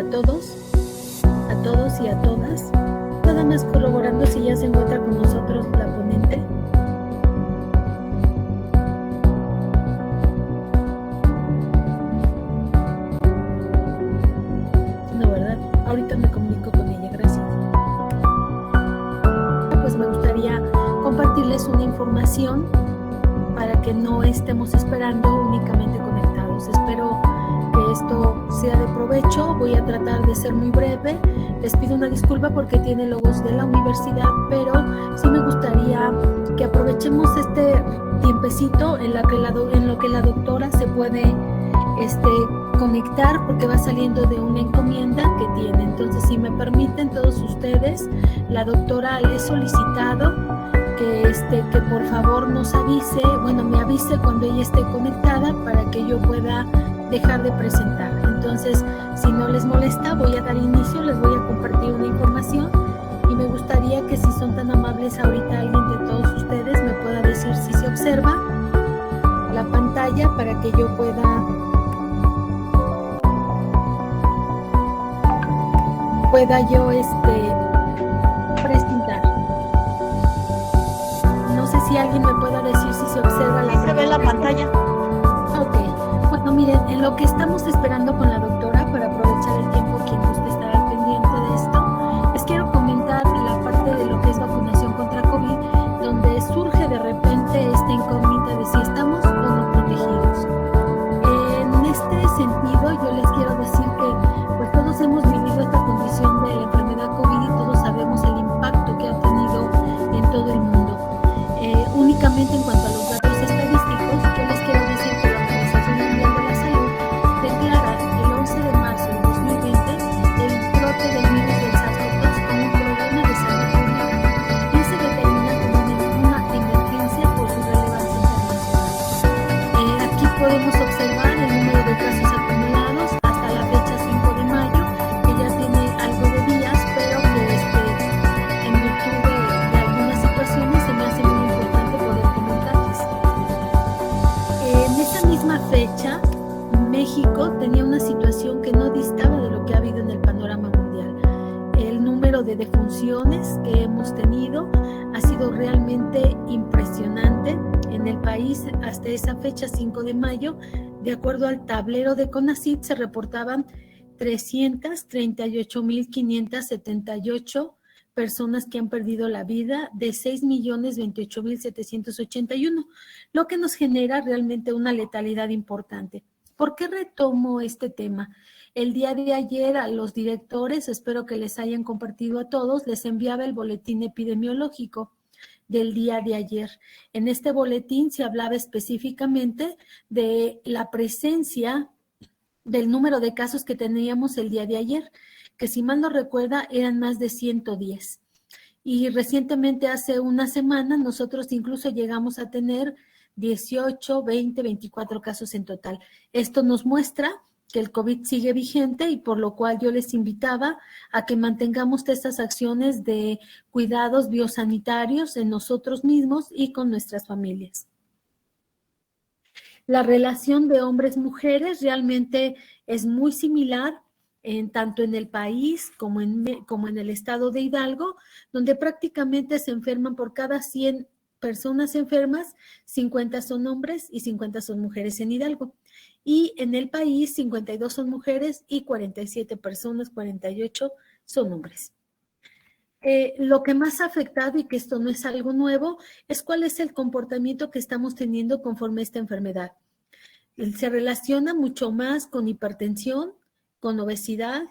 a todos y a todas. Nada más corroborando si ya se encuentra con nosotros la ponente. No, ¿verdad? Ahorita me comunico con ella, gracias. Pues me gustaría compartirles una información para que no estemos esperando únicamente conectados. Espero que esto sea de provecho. Voy a tratar de ser muy breve. Les pido una disculpa porque tiene logos de la universidad, pero sí me gustaría que aprovechemos este tiempecito en lo que la doctora se puede conectar, porque va saliendo de una encomienda que tiene. Entonces, si me permiten todos ustedes, la doctora le he solicitado que por favor nos avise, me avise cuando ella esté conectada para que yo pueda dejar de presentar. Entonces, si no les molesta, voy a dar inicio, les voy a compartir una información y me gustaría que, si son tan amables, ahorita alguien de todos ustedes me pueda decir si se observa la pantalla para que yo pueda presentar. No sé si alguien me pueda decir si se observa la pantalla. Se ve la pantalla. Ok, bueno, miren, en lo que estamos esperando con la doctora, para aprovechar el tiempo quien guste estar al pendiente de esto, les quiero comentar la parte de lo que es vacunación contra COVID, donde surge de repente esta incógnita de si estamos o no protegidos. En este sentido, yo les quiero decir que pues todos hemos vivido esta condición de la enfermedad COVID y todos sabemos el impacto que ha tenido en todo el mundo. Únicamente en cuanto a los datos estadísticos, yo les quiero decir que la Organización Mundial de la Salud declara el 11 de marzo del 2020 el brote del virus del SARS-CoV-2 como un problema de salud pública y se determina como una emergencia por su relevancia internacional. Aquí podemos observar el número de casos acumulados hasta la fecha 5 de mayo, que ya tiene algo de días, pero que en virtud de algunas situaciones se me hace muy importante poder comentarles. En esa misma fecha, México tenía una situación que no distaba de lo que ha habido en el panorama mundial. El número de defunciones que hemos tenido ha sido realmente impresionante en el país. Hasta esa fecha, 5 de mayo, de acuerdo al tablero de CONACYT, se reportaban 338,578 personas que han perdido la vida de 6,028,781, lo que nos genera realmente una letalidad importante. ¿Por qué retomo este tema? El día de ayer a los directores, espero que les hayan compartido a todos, les enviaba el boletín epidemiológico del día de ayer. En este boletín se hablaba específicamente de la presencia del número de casos que teníamos el día de ayer, que si mal no recuerda eran más de 110. Y recientemente, hace una semana, nosotros incluso llegamos a tener 18, 20, 24 casos en total. Esto nos muestra que el COVID sigue vigente y por lo cual yo les invitaba a que mantengamos estas acciones de cuidados biosanitarios en nosotros mismos y con nuestras familias. La relación de hombres-mujeres realmente es muy similar, tanto en el país como en el estado de Hidalgo, donde prácticamente se enferman por cada 100 personas enfermas, 50 son hombres y 50 son mujeres en Hidalgo. Y en el país, 52 son mujeres y 47 personas, 48 son hombres. Lo que más ha afectado, y que esto no es algo nuevo, es cuál es el comportamiento que estamos teniendo conforme a esta enfermedad. Se relaciona mucho más con hipertensión, con obesidad,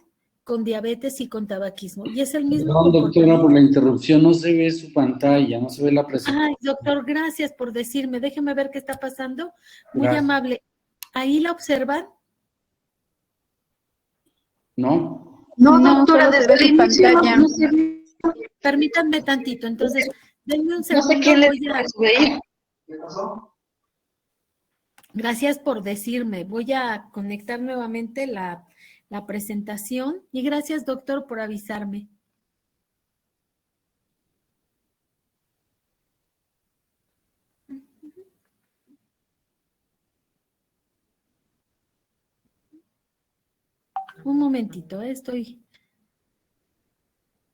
con diabetes y con tabaquismo. Y es el mismo comportamiento. Doctora, por la interrupción, no se ve su pantalla, no se ve la presentación. Ay, doctor, gracias por decirme. Déjeme ver qué está pasando. Muy amable. ¿Ahí la observan? ¿No? No, doctora, desde el inicio no se ve. Permítanme tantito, entonces, denme un segundo. No sé quién le dijo eso, ¿eh? ¿Qué pasó? Gracias por decirme. Voy a conectar nuevamente la presentación y gracias, doctor, por avisarme. Un momentito, estoy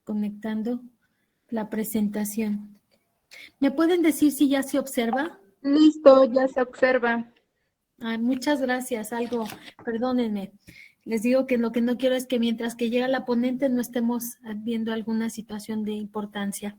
conectando la presentación. ¿Me pueden decir si ya se observa? Listo, ya se observa. Ay, muchas gracias. Perdónenme. Les digo que lo que no quiero es que mientras que llega la ponente no estemos viendo alguna situación de importancia.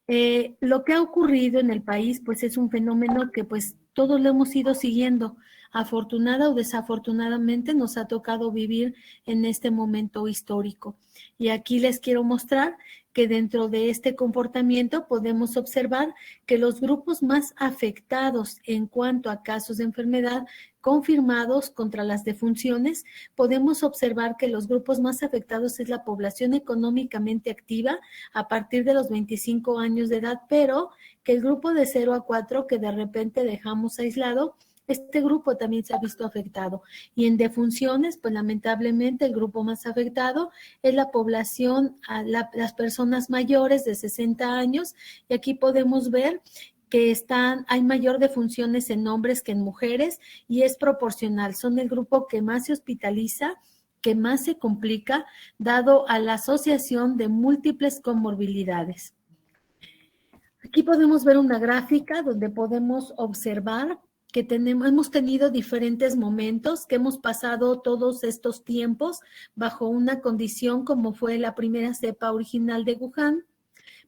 Lo que ha ocurrido en el país, pues es un fenómeno que pues todos lo hemos ido siguiendo. Afortunada o desafortunadamente nos ha tocado vivir en este momento histórico. Y aquí les quiero mostrar que dentro de este comportamiento podemos observar que los grupos más afectados en cuanto a casos de enfermedad confirmados contra las defunciones, podemos observar que los grupos más afectados es la población económicamente activa a partir de los 25 años de edad, pero que el grupo de 0 a 4 que de repente dejamos aislado, este grupo también se ha visto afectado. Y en defunciones, pues lamentablemente el grupo más afectado es la población, las personas mayores de 60 años, y aquí podemos ver que hay mayor defunciones en hombres que en mujeres y es proporcional. Son el grupo que más se hospitaliza, que más se complica, dado a la asociación de múltiples comorbilidades. Aquí podemos ver una gráfica donde podemos observar que hemos tenido diferentes momentos, que hemos pasado todos estos tiempos bajo una condición como fue la primera cepa original de Wuhan.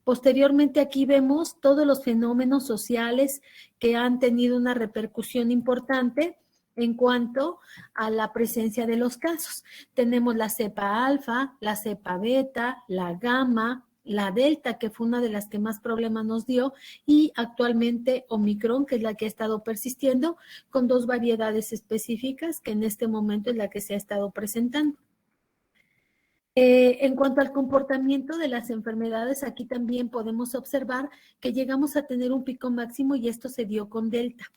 Posteriormente aquí vemos todos los fenómenos sociales que han tenido una repercusión importante en cuanto a la presencia de los casos. Tenemos la cepa alfa, la cepa beta, la gamma, la delta, que fue una de las que más problemas nos dio, y actualmente Omicron, que es la que ha estado persistiendo, con dos variedades específicas, que en este momento es la que se ha estado presentando. En cuanto al comportamiento de las enfermedades, aquí también podemos observar que llegamos a tener un pico máximo y esto se dio con Delta.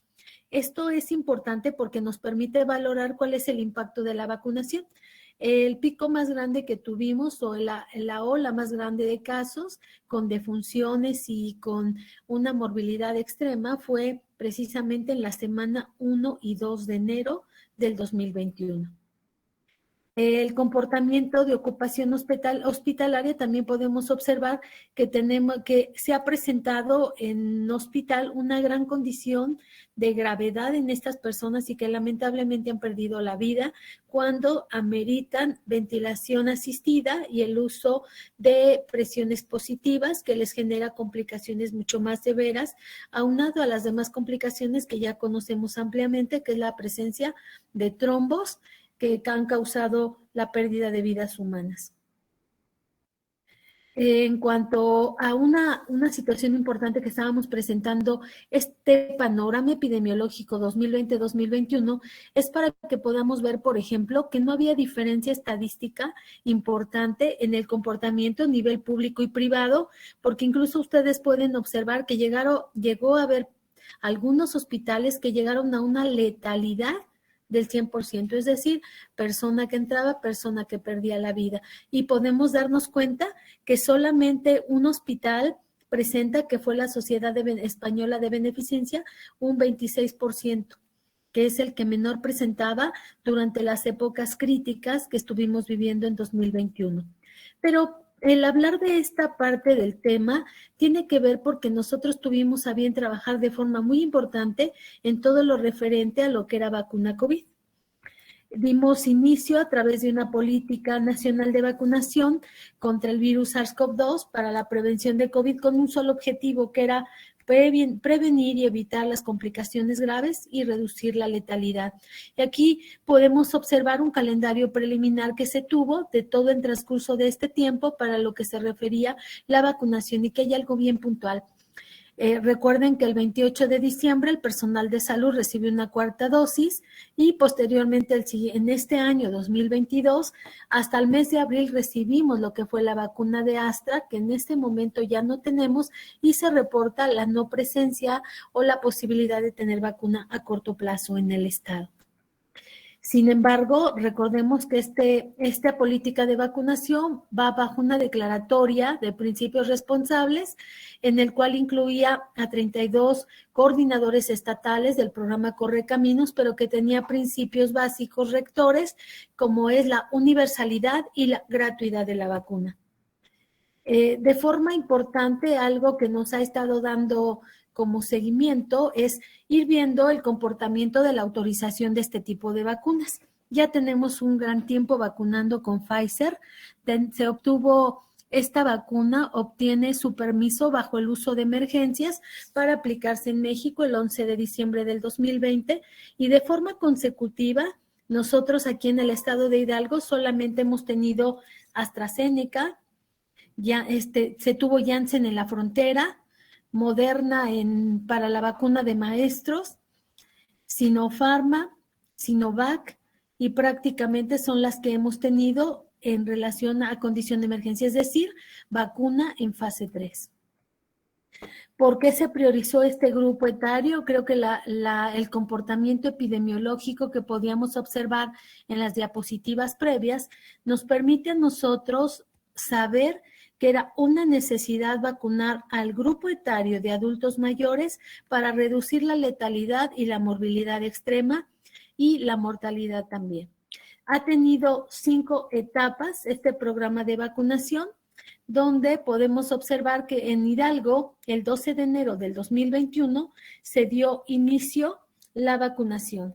Esto es importante porque nos permite valorar cuál es el impacto de la vacunación. El pico más grande que tuvimos o la ola más grande de casos con defunciones y con una morbilidad extrema fue precisamente en la semana 1 y 2 de enero del 2021. El comportamiento de ocupación hospitalaria también podemos observar que se ha presentado en hospital una gran condición de gravedad en estas personas y que lamentablemente han perdido la vida cuando ameritan ventilación asistida y el uso de presiones positivas que les genera complicaciones mucho más severas, aunado a las demás complicaciones que ya conocemos ampliamente, que es la presencia de trombos que han causado la pérdida de vidas humanas. En cuanto a una situación importante que estábamos presentando, este panorama epidemiológico 2020-2021 es para que podamos ver, por ejemplo, que no había diferencia estadística importante en el comportamiento a nivel público y privado, porque incluso ustedes pueden observar que llegó a haber algunos hospitales que llegaron a una letalidad del 100%, es decir, persona que entraba, persona que perdía la vida. Y podemos darnos cuenta que solamente un hospital presenta, que fue la Sociedad Española de Beneficencia, un 26%, que es el que menor presentaba durante las épocas críticas que estuvimos viviendo en 2021. Pero el hablar de esta parte del tema tiene que ver porque nosotros tuvimos a bien trabajar de forma muy importante en todo lo referente a lo que era vacuna COVID. Dimos inicio a través de una política nacional de vacunación contra el virus SARS-CoV-2 para la prevención de COVID con un solo objetivo, que era prevenir y evitar las complicaciones graves y reducir la letalidad. Y aquí podemos observar un calendario preliminar que se tuvo de todo el transcurso de este tiempo para lo que se refería la vacunación y que hay algo bien puntual. Recuerden que el 28 de diciembre el personal de salud recibió una cuarta dosis y posteriormente en este año 2022 hasta el mes de abril recibimos lo que fue la vacuna de Astra, que en este momento ya no tenemos y se reporta la no presencia o la posibilidad de tener vacuna a corto plazo en el estado. Sin embargo, recordemos que esta política de vacunación va bajo una declaratoria de principios responsables, en el cual incluía a 32 coordinadores estatales del programa Correcaminos, pero que tenía principios básicos rectores, como es la universalidad y la gratuidad de la vacuna. De forma importante, algo que nos ha estado dando como seguimiento es ir viendo el comportamiento de la autorización de este tipo de vacunas. Ya tenemos un gran tiempo vacunando con Pfizer. Se obtuvo esta vacuna, obtiene su permiso bajo el uso de emergencias para aplicarse en México el 11 de diciembre del 2020 y de forma consecutiva, nosotros aquí en el estado de Hidalgo solamente hemos tenido AstraZeneca, ya se tuvo Janssen en la frontera, Moderna para la vacuna de maestros, Sinopharma, Sinovac, y prácticamente son las que hemos tenido en relación a condición de emergencia, es decir, vacuna en fase 3. ¿Por qué se priorizó este grupo etario? Creo que el comportamiento epidemiológico que podíamos observar en las diapositivas previas nos permite a nosotros saber que era una necesidad vacunar al grupo etario de adultos mayores para reducir la letalidad y la morbilidad extrema y la mortalidad también. Ha tenido 5 etapas este programa de vacunación, donde podemos observar que en Hidalgo, el 12 de enero del 2021, se dio inicio la vacunación.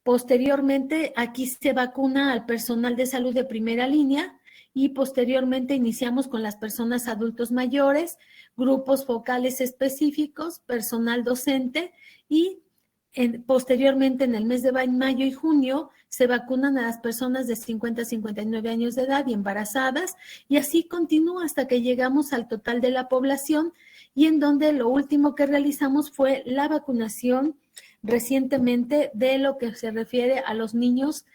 Posteriormente, aquí se vacuna al personal de salud de primera línea, y posteriormente iniciamos con las personas adultos mayores, grupos focales específicos, personal docente y posteriormente en el mes de mayo y junio se vacunan a las personas de 50 a 59 años de edad y embarazadas y así continúa hasta que llegamos al total de la población y en donde lo último que realizamos fue la vacunación recientemente de lo que se refiere a los niños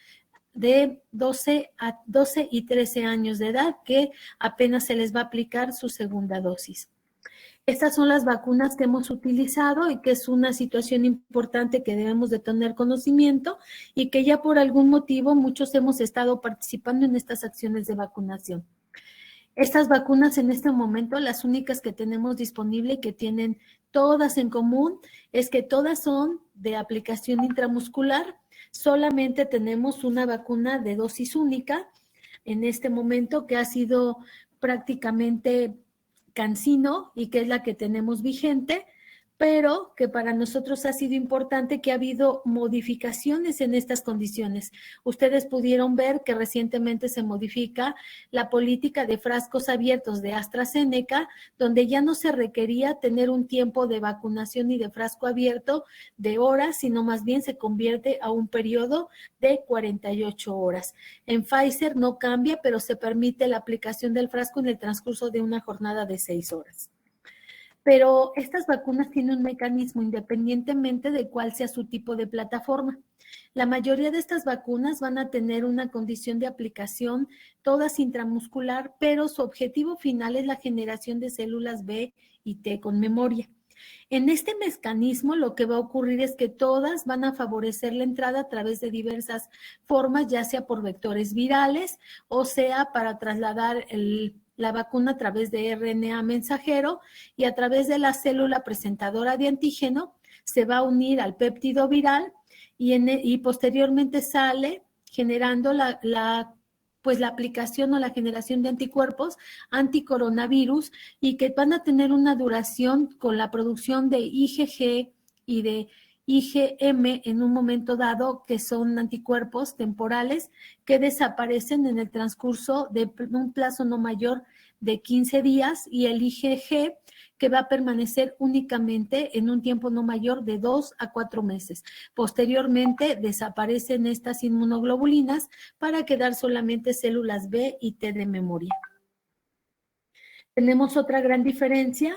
de 12 y 13 años de edad, que apenas se les va a aplicar su segunda dosis. Estas son las vacunas que hemos utilizado y que es una situación importante que debemos de tener conocimiento y que ya por algún motivo muchos hemos estado participando en estas acciones de vacunación. Estas vacunas en este momento, las únicas que tenemos disponible y que tienen todas en común, es que todas son de aplicación intramuscular. Solamente tenemos una vacuna de dosis única en este momento que ha sido prácticamente CanSino y que es la que tenemos vigente, pero que para nosotros ha sido importante que ha habido modificaciones en estas condiciones. Ustedes pudieron ver que recientemente se modifica la política de frascos abiertos de AstraZeneca, donde ya no se requería tener un tiempo de vacunación y de frasco abierto de horas, sino más bien se convierte a un periodo de 48 horas. En Pfizer no cambia, pero se permite la aplicación del frasco en el transcurso de una jornada de 6 horas. Pero estas vacunas tienen un mecanismo independientemente de cuál sea su tipo de plataforma. La mayoría de estas vacunas van a tener una condición de aplicación todas intramuscular, pero su objetivo final es la generación de células B y T con memoria. En este mecanismo lo que va a ocurrir es que todas van a favorecer la entrada a través de diversas formas, ya sea por vectores virales o sea para trasladar la vacuna a través de RNA mensajero y a través de la célula presentadora de antígeno se va a unir al péptido viral y posteriormente sale generando la aplicación o la generación de anticuerpos anticoronavirus y que van a tener una duración con la producción de IgG y de IgM en un momento dado, que son anticuerpos temporales que desaparecen en el transcurso de un plazo no mayor de 15 días y el IgG que va a permanecer únicamente en un tiempo no mayor de 2 a 4 meses. Posteriormente desaparecen estas inmunoglobulinas para quedar solamente células B y T de memoria. Tenemos otra gran diferencia.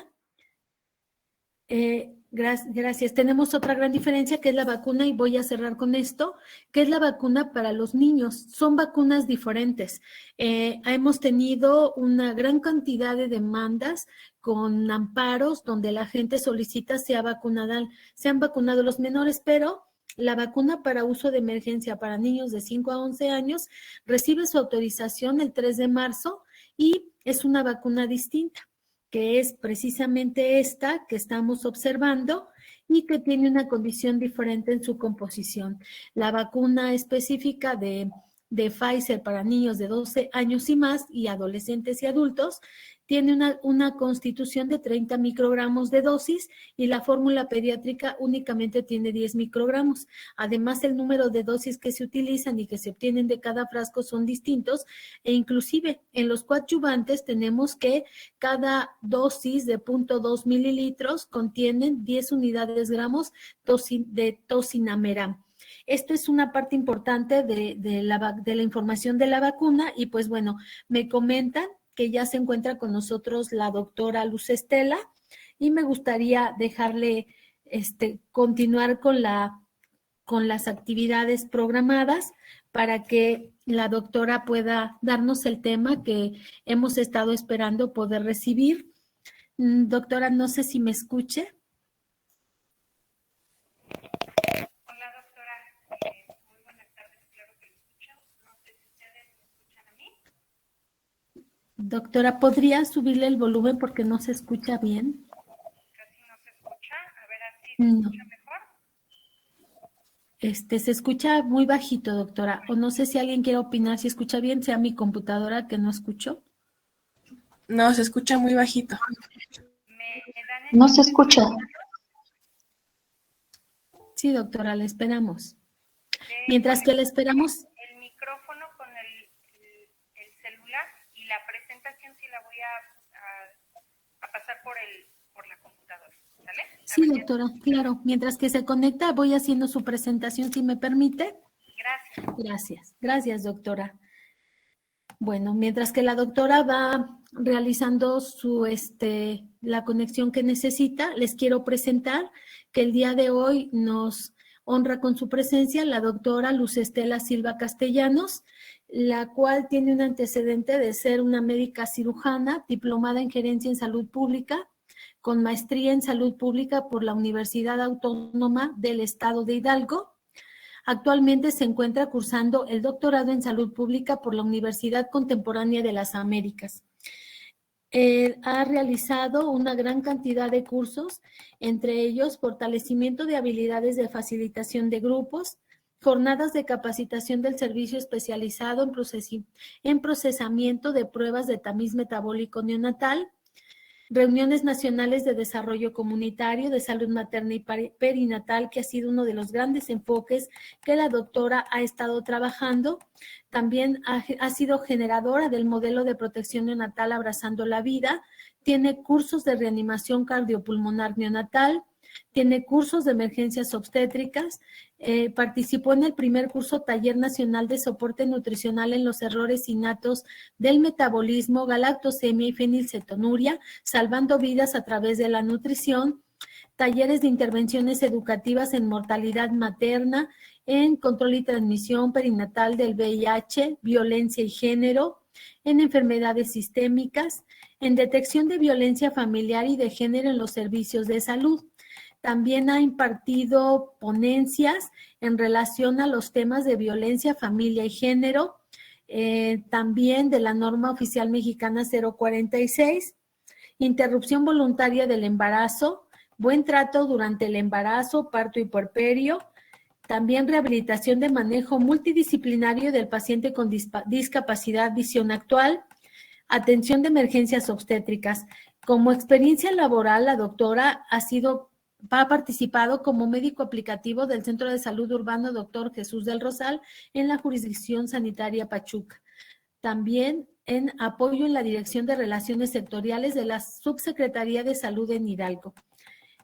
Gracias. Tenemos otra gran diferencia que es la vacuna, y voy a cerrar con esto, que es la vacuna para los niños. Son vacunas diferentes. Hemos tenido una gran cantidad de demandas con amparos donde la gente solicita sean vacunados los menores, pero La vacuna para uso de emergencia para niños de 5 a 11 años recibe su autorización el 3 de marzo y es una vacuna distinta, que es precisamente esta que estamos observando y que tiene una condición diferente en su composición. La vacuna específica de Pfizer para niños de 12 años y más y adolescentes y adultos tiene una constitución de 30 microgramos de dosis y la fórmula pediátrica únicamente tiene 10 microgramos. Además, el número de dosis que se utilizan y que se obtienen de cada frasco son distintos e inclusive en los coadyuvantes tenemos que cada dosis de 0.2 mililitros contienen 10 unidades gramos de tocinameram. Esto es una parte importante de la información de la vacuna y pues bueno, me comentan que ya se encuentra con nosotros la doctora Luz Estela y me gustaría dejarle continuar con las actividades programadas para que la doctora pueda darnos el tema que hemos estado esperando poder recibir. Doctora, no sé si me escuche. Hola, doctora. Muy buenas tardes. Claro que lo escucho. No sé si ustedes me escuchan a mí. Doctora, ¿podría subirle el volumen porque no se escucha bien? Casi no se escucha. A ver, así se escucha mejor. Se escucha muy bajito, doctora. O no sé si alguien quiere opinar si escucha bien, sea mi computadora que no escucho. No, se escucha muy bajito. No se escucha. Sí, doctora, le esperamos. Mientras que le esperamos... El micrófono con el celular y la presentación sí la voy a pasar por la computadora. ¿Sale? Sí, doctora, claro. Mientras que se conecta, voy haciendo su presentación, si me permite. Gracias. Gracias, doctora. Bueno, mientras que la doctora va realizando la conexión que necesita, les quiero presentar que el día de hoy nos honra con su presencia la doctora Luz Estela Silva Castellanos, la cual tiene un antecedente de ser una médica cirujana diplomada en gerencia en salud pública, con maestría en salud pública por la Universidad Autónoma del Estado de Hidalgo. Actualmente se encuentra cursando el doctorado en salud pública por la Universidad Contemporánea de las Américas. Ha realizado una gran cantidad de cursos, entre ellos fortalecimiento de habilidades de facilitación de grupos, jornadas de capacitación del servicio especializado en procesamiento de pruebas de tamiz metabólico neonatal, reuniones nacionales de desarrollo comunitario de salud materna y perinatal, que ha sido uno de los grandes enfoques que la doctora ha estado trabajando. También ha sido generadora del modelo de protección neonatal Abrazando la Vida, tiene cursos de reanimación cardiopulmonar neonatal, tiene cursos de emergencias obstétricas, participó en el primer curso Taller Nacional de Soporte Nutricional en los Errores Innatos del Metabolismo, Galactosemia y Fenilcetonuria, salvando vidas a través de la nutrición, talleres de intervenciones educativas en mortalidad materna, en control y transmisión perinatal del VIH, violencia y género, en enfermedades sistémicas, en detección de violencia familiar y de género en los servicios de salud. También ha impartido ponencias en relación a los temas de violencia, familia y género, también de la norma oficial mexicana 046, interrupción voluntaria del embarazo, buen trato durante el embarazo, parto y puerperio, también rehabilitación de manejo multidisciplinario del paciente con discapacidad visión actual, atención de emergencias obstétricas. Como experiencia laboral, la doctora ha participado como médico aplicativo del Centro de Salud Urbano Dr. Jesús del Rosal en la jurisdicción sanitaria Pachuca. También en apoyo en la Dirección de Relaciones Sectoriales de la Subsecretaría de Salud en Hidalgo.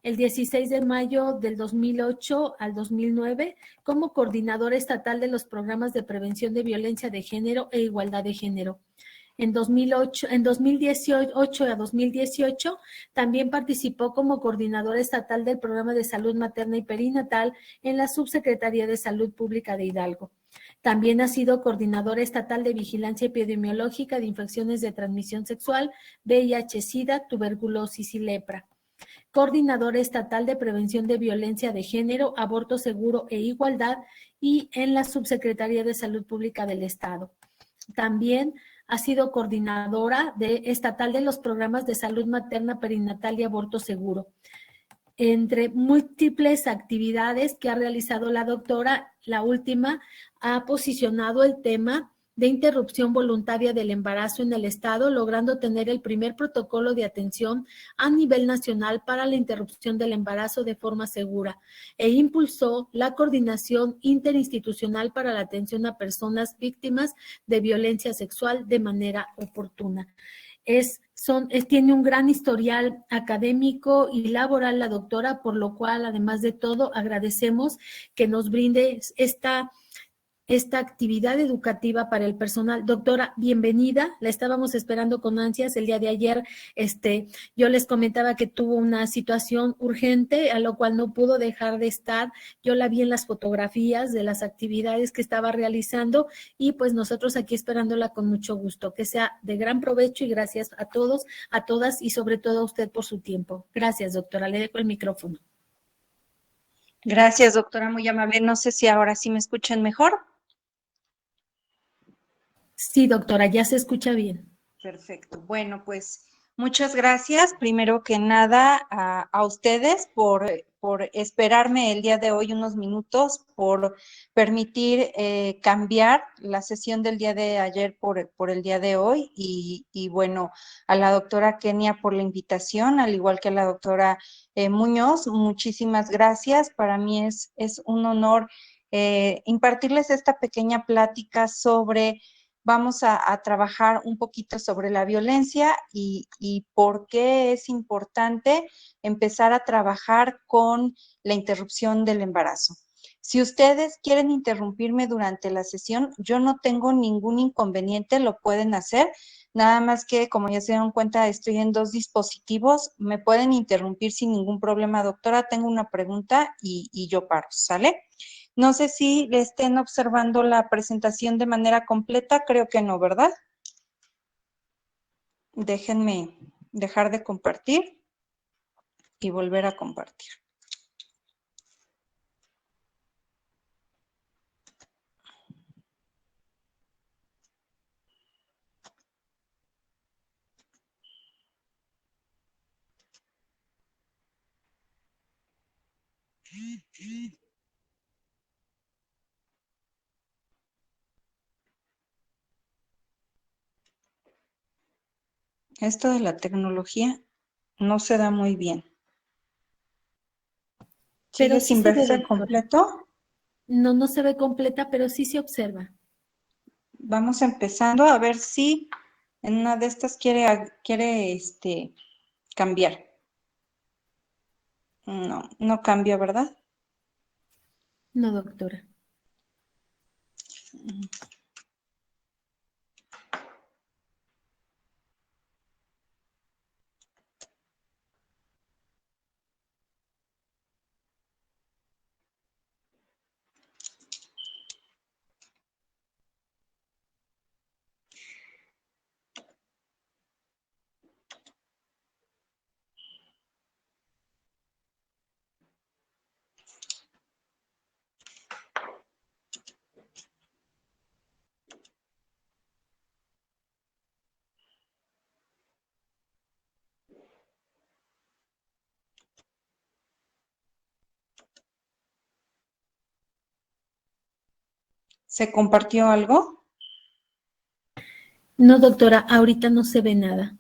El 16 de mayo del 2008 al 2009 como coordinadora estatal de los programas de prevención de violencia de género e igualdad de género. En 2018 a 2018 también participó como coordinadora estatal del programa de salud materna y perinatal en la Subsecretaría de Salud Pública de Hidalgo. También ha sido coordinadora estatal de vigilancia epidemiológica de infecciones de transmisión sexual, VIH, SIDA, tuberculosis y lepra. Coordinadora Estatal de Prevención de Violencia de Género, Aborto Seguro e Igualdad, y en la Subsecretaría de Salud Pública del Estado. También ha sido coordinadora estatal de los programas de salud materna, perinatal y aborto seguro. Entre múltiples actividades que ha realizado la doctora, la última ha posicionado el tema de interrupción voluntaria del embarazo en el Estado, logrando tener el primer protocolo de atención a nivel nacional para la interrupción del embarazo de forma segura, e impulsó la coordinación interinstitucional para la atención a personas víctimas de violencia sexual de manera oportuna. Tiene un gran historial académico y laboral la doctora, por lo cual, además de todo, agradecemos que nos brinde esta actividad educativa para el personal. Doctora, bienvenida, la estábamos esperando con ansias. El día de ayer yo les comentaba que tuvo una situación urgente, a lo cual no pudo dejar de estar. Yo la vi en las fotografías de las actividades que estaba realizando y pues nosotros aquí esperándola con mucho gusto. Que sea de gran provecho y gracias a todos, a todas y sobre todo a usted por su tiempo. Gracias, doctora, le dejo el micrófono. Gracias, doctora, muy amable. No sé si ahora sí me escuchan mejor. Sí, doctora, ya se escucha bien. Perfecto. Bueno, pues muchas gracias. Primero que nada a ustedes por esperarme el día de hoy unos minutos, por permitir cambiar la sesión del día de ayer por el día de hoy. Y bueno, a la doctora Kenia por la invitación, al igual que a la doctora Muñoz, muchísimas gracias. Para mí es un honor impartirles esta pequeña plática sobre... Vamos a trabajar un poquito sobre la violencia y por qué es importante empezar a trabajar con la interrupción del embarazo. Si ustedes quieren interrumpirme durante la sesión, yo no tengo ningún inconveniente, lo pueden hacer. Nada más que, como ya se dieron cuenta, estoy en 2 dispositivos. Me pueden interrumpir sin ningún problema, doctora. Tengo una pregunta y yo paro, ¿sale? No sé si le estén observando la presentación de manera completa, creo que no, ¿verdad? Déjenme dejar de compartir y volver a compartir. Esto de la tecnología no se da muy bien. ¿Sigue sin verse completo? No se ve completa, pero sí se observa. Vamos empezando a ver si en una de estas quiere cambiar. No cambia, ¿verdad? No, doctora. ¿Se compartió algo? No, doctora, ahorita no se ve nada.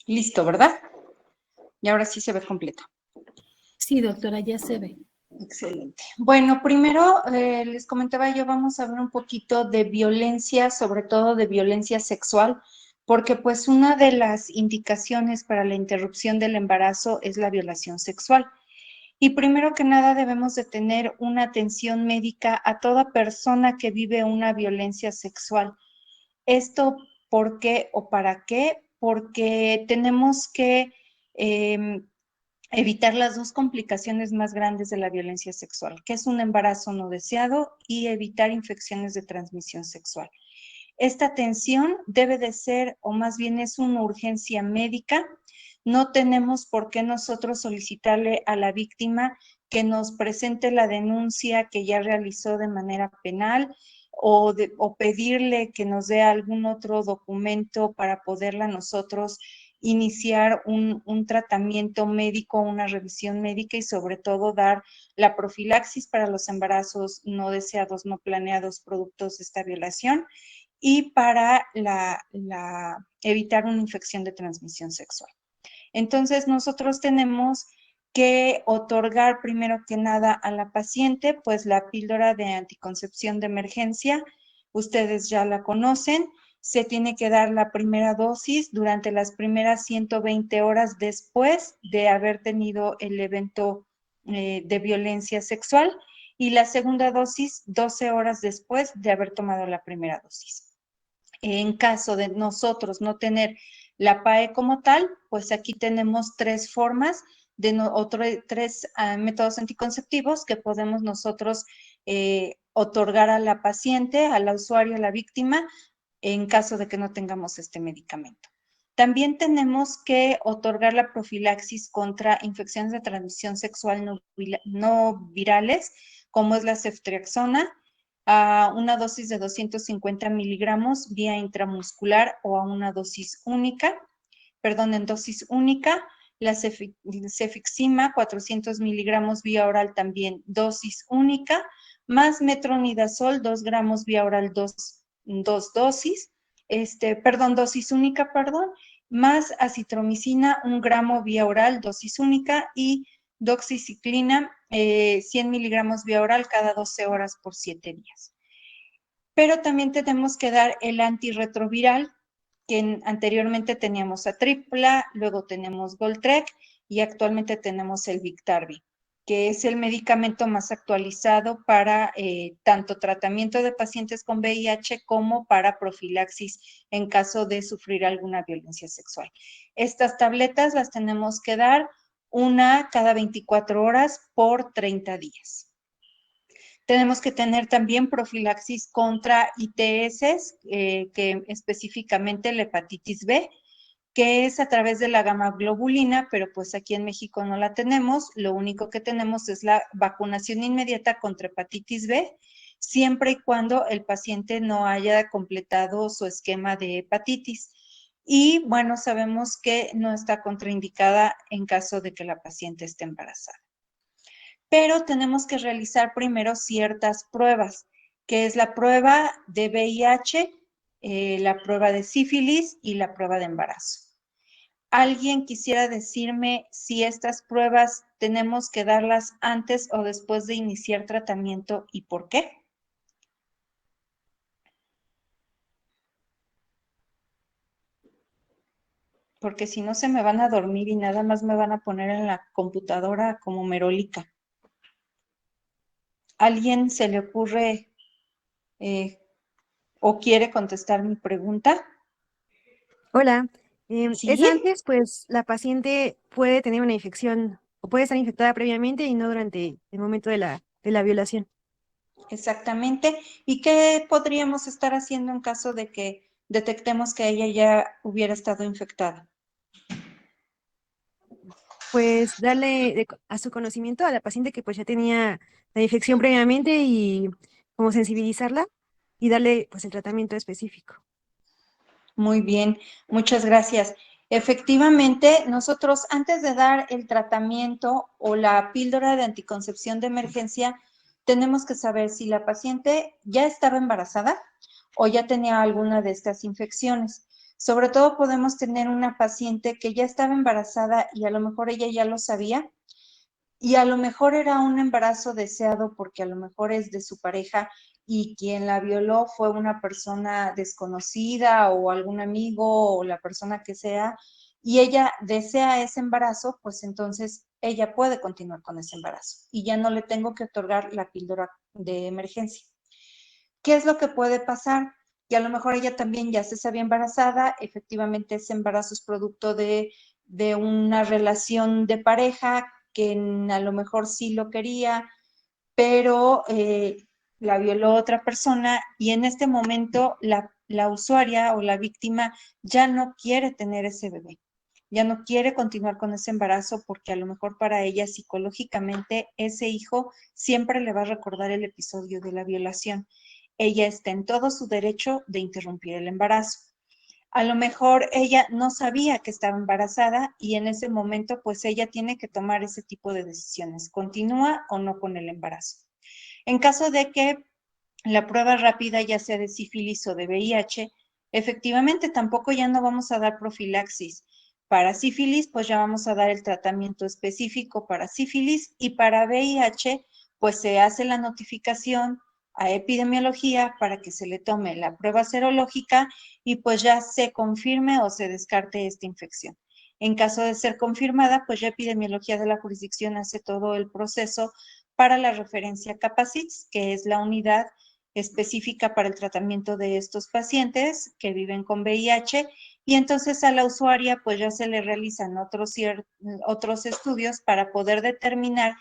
Listo, ¿verdad? Y ahora sí se ve completa. Sí, doctora, ya se ve. Excelente. Bueno, primero les comentaba yo, vamos a hablar un poquito de violencia, sobre todo de violencia sexual, porque pues una de las indicaciones para la interrupción del embarazo es la violación sexual. Y primero que nada debemos de tener una atención médica a toda persona que vive una violencia sexual. ¿Esto por qué o para qué? Porque tenemos que evitar las dos complicaciones más grandes de la violencia sexual, que es un embarazo no deseado y evitar infecciones de transmisión sexual. Esta atención debe de ser, o más bien es una urgencia médica. No tenemos por qué nosotros solicitarle a la víctima que nos presente la denuncia que ya realizó de manera penal o pedirle que nos dé algún otro documento para poderla nosotros iniciar un tratamiento médico, una revisión médica y sobre todo dar la profilaxis para los embarazos no deseados, no planeados, productos de esta violación y para evitar una infección de transmisión sexual. Entonces, nosotros tenemos que otorgar primero que nada a la paciente, pues la píldora de anticoncepción de emergencia, ustedes ya la conocen, se tiene que dar la primera dosis durante las primeras 120 horas después de haber tenido el evento de violencia sexual y la segunda dosis 12 horas después de haber tomado la primera dosis. En caso de nosotros no tener la PAE como tal, pues aquí tenemos tres formas tres métodos anticonceptivos que podemos nosotros otorgar a la paciente, a la usuaria, a la víctima, en caso de que no tengamos este medicamento. También tenemos que otorgar la profilaxis contra infecciones de transmisión sexual no virales, como es la ceftriaxona, a una dosis de 250 miligramos vía intramuscular o a una dosis única, en dosis única, la cefixima 400 miligramos vía oral también dosis única, más metronidazol 2 gramos vía oral dos dosis, dosis única, más acitromicina 1 gramo vía oral dosis única y doxiciclina 100 miligramos vía oral cada 12 horas por 7 días. Pero también tenemos que dar el antirretroviral, que anteriormente teníamos Atripla, luego tenemos Voltrek y actualmente tenemos el Biktarvy, que es el medicamento más actualizado para tanto tratamiento de pacientes con VIH como para profilaxis en caso de sufrir alguna violencia sexual. Estas tabletas las tenemos que dar una cada 24 horas por 30 días. Tenemos que tener también profilaxis contra ITS, que específicamente la hepatitis B, que es a través de la gamma-globulina, pero pues aquí en México no la tenemos. Lo único que tenemos es la vacunación inmediata contra hepatitis B, siempre y cuando el paciente no haya completado su esquema de hepatitis. Y bueno, sabemos que no está contraindicada en caso de que la paciente esté embarazada. Pero tenemos que realizar primero ciertas pruebas, que es la prueba de VIH, la prueba de sífilis y la prueba de embarazo. ¿Alguien quisiera decirme si estas pruebas tenemos que darlas antes o después de iniciar tratamiento y por qué? Porque si no se me van a dormir y nada más me van a poner en la computadora como merólica. ¿Alguien se le ocurre o quiere contestar mi pregunta? Hola, ¿Sí? es antes, pues la paciente puede tener una infección o puede estar infectada previamente y no durante el momento de la violación. Exactamente. ¿Y qué podríamos estar haciendo en caso de que detectemos que ella ya hubiera estado infectada? Pues darle a su conocimiento a la paciente que pues ya tenía la infección previamente y como sensibilizarla y darle pues el tratamiento específico. Muy bien, muchas gracias. Efectivamente, nosotros antes de dar el tratamiento o la píldora de anticoncepción de emergencia, tenemos que saber si la paciente ya estaba embarazada o ya tenía alguna de estas infecciones. Sobre todo podemos tener una paciente que ya estaba embarazada y a lo mejor ella ya lo sabía, y a lo mejor era un embarazo deseado porque a lo mejor es de su pareja y quien la violó fue una persona desconocida o algún amigo o la persona que sea, y ella desea ese embarazo, pues entonces ella puede continuar con ese embarazo y ya no le tengo que otorgar la píldora de emergencia. ¿Qué es lo que puede pasar? Que a lo mejor ella también ya se sabía embarazada, efectivamente ese embarazo es producto de una relación de pareja que a lo mejor sí lo quería, pero la violó otra persona y en este momento la usuaria o la víctima ya no quiere tener ese bebé, ya no quiere continuar con ese embarazo porque a lo mejor para ella psicológicamente ese hijo siempre le va a recordar el episodio de la violación. Ella está en todo su derecho de interrumpir el embarazo. A lo mejor ella no sabía que estaba embarazada y en ese momento pues ella tiene que tomar ese tipo de decisiones, continúa o no con el embarazo. En caso de que la prueba rápida ya sea de sífilis o de VIH, efectivamente tampoco ya no vamos a dar profilaxis. Para sífilis pues ya vamos a dar el tratamiento específico para sífilis y para VIH pues se hace la notificación a epidemiología para que se le tome la prueba serológica y pues ya se confirme o se descarte esta infección. En caso de ser confirmada, pues ya epidemiología de la jurisdicción hace todo el proceso para la referencia Capacits, que es la unidad específica para el tratamiento de estos pacientes que viven con VIH, y entonces a la usuaria pues ya se le realizan otros estudios para poder determinar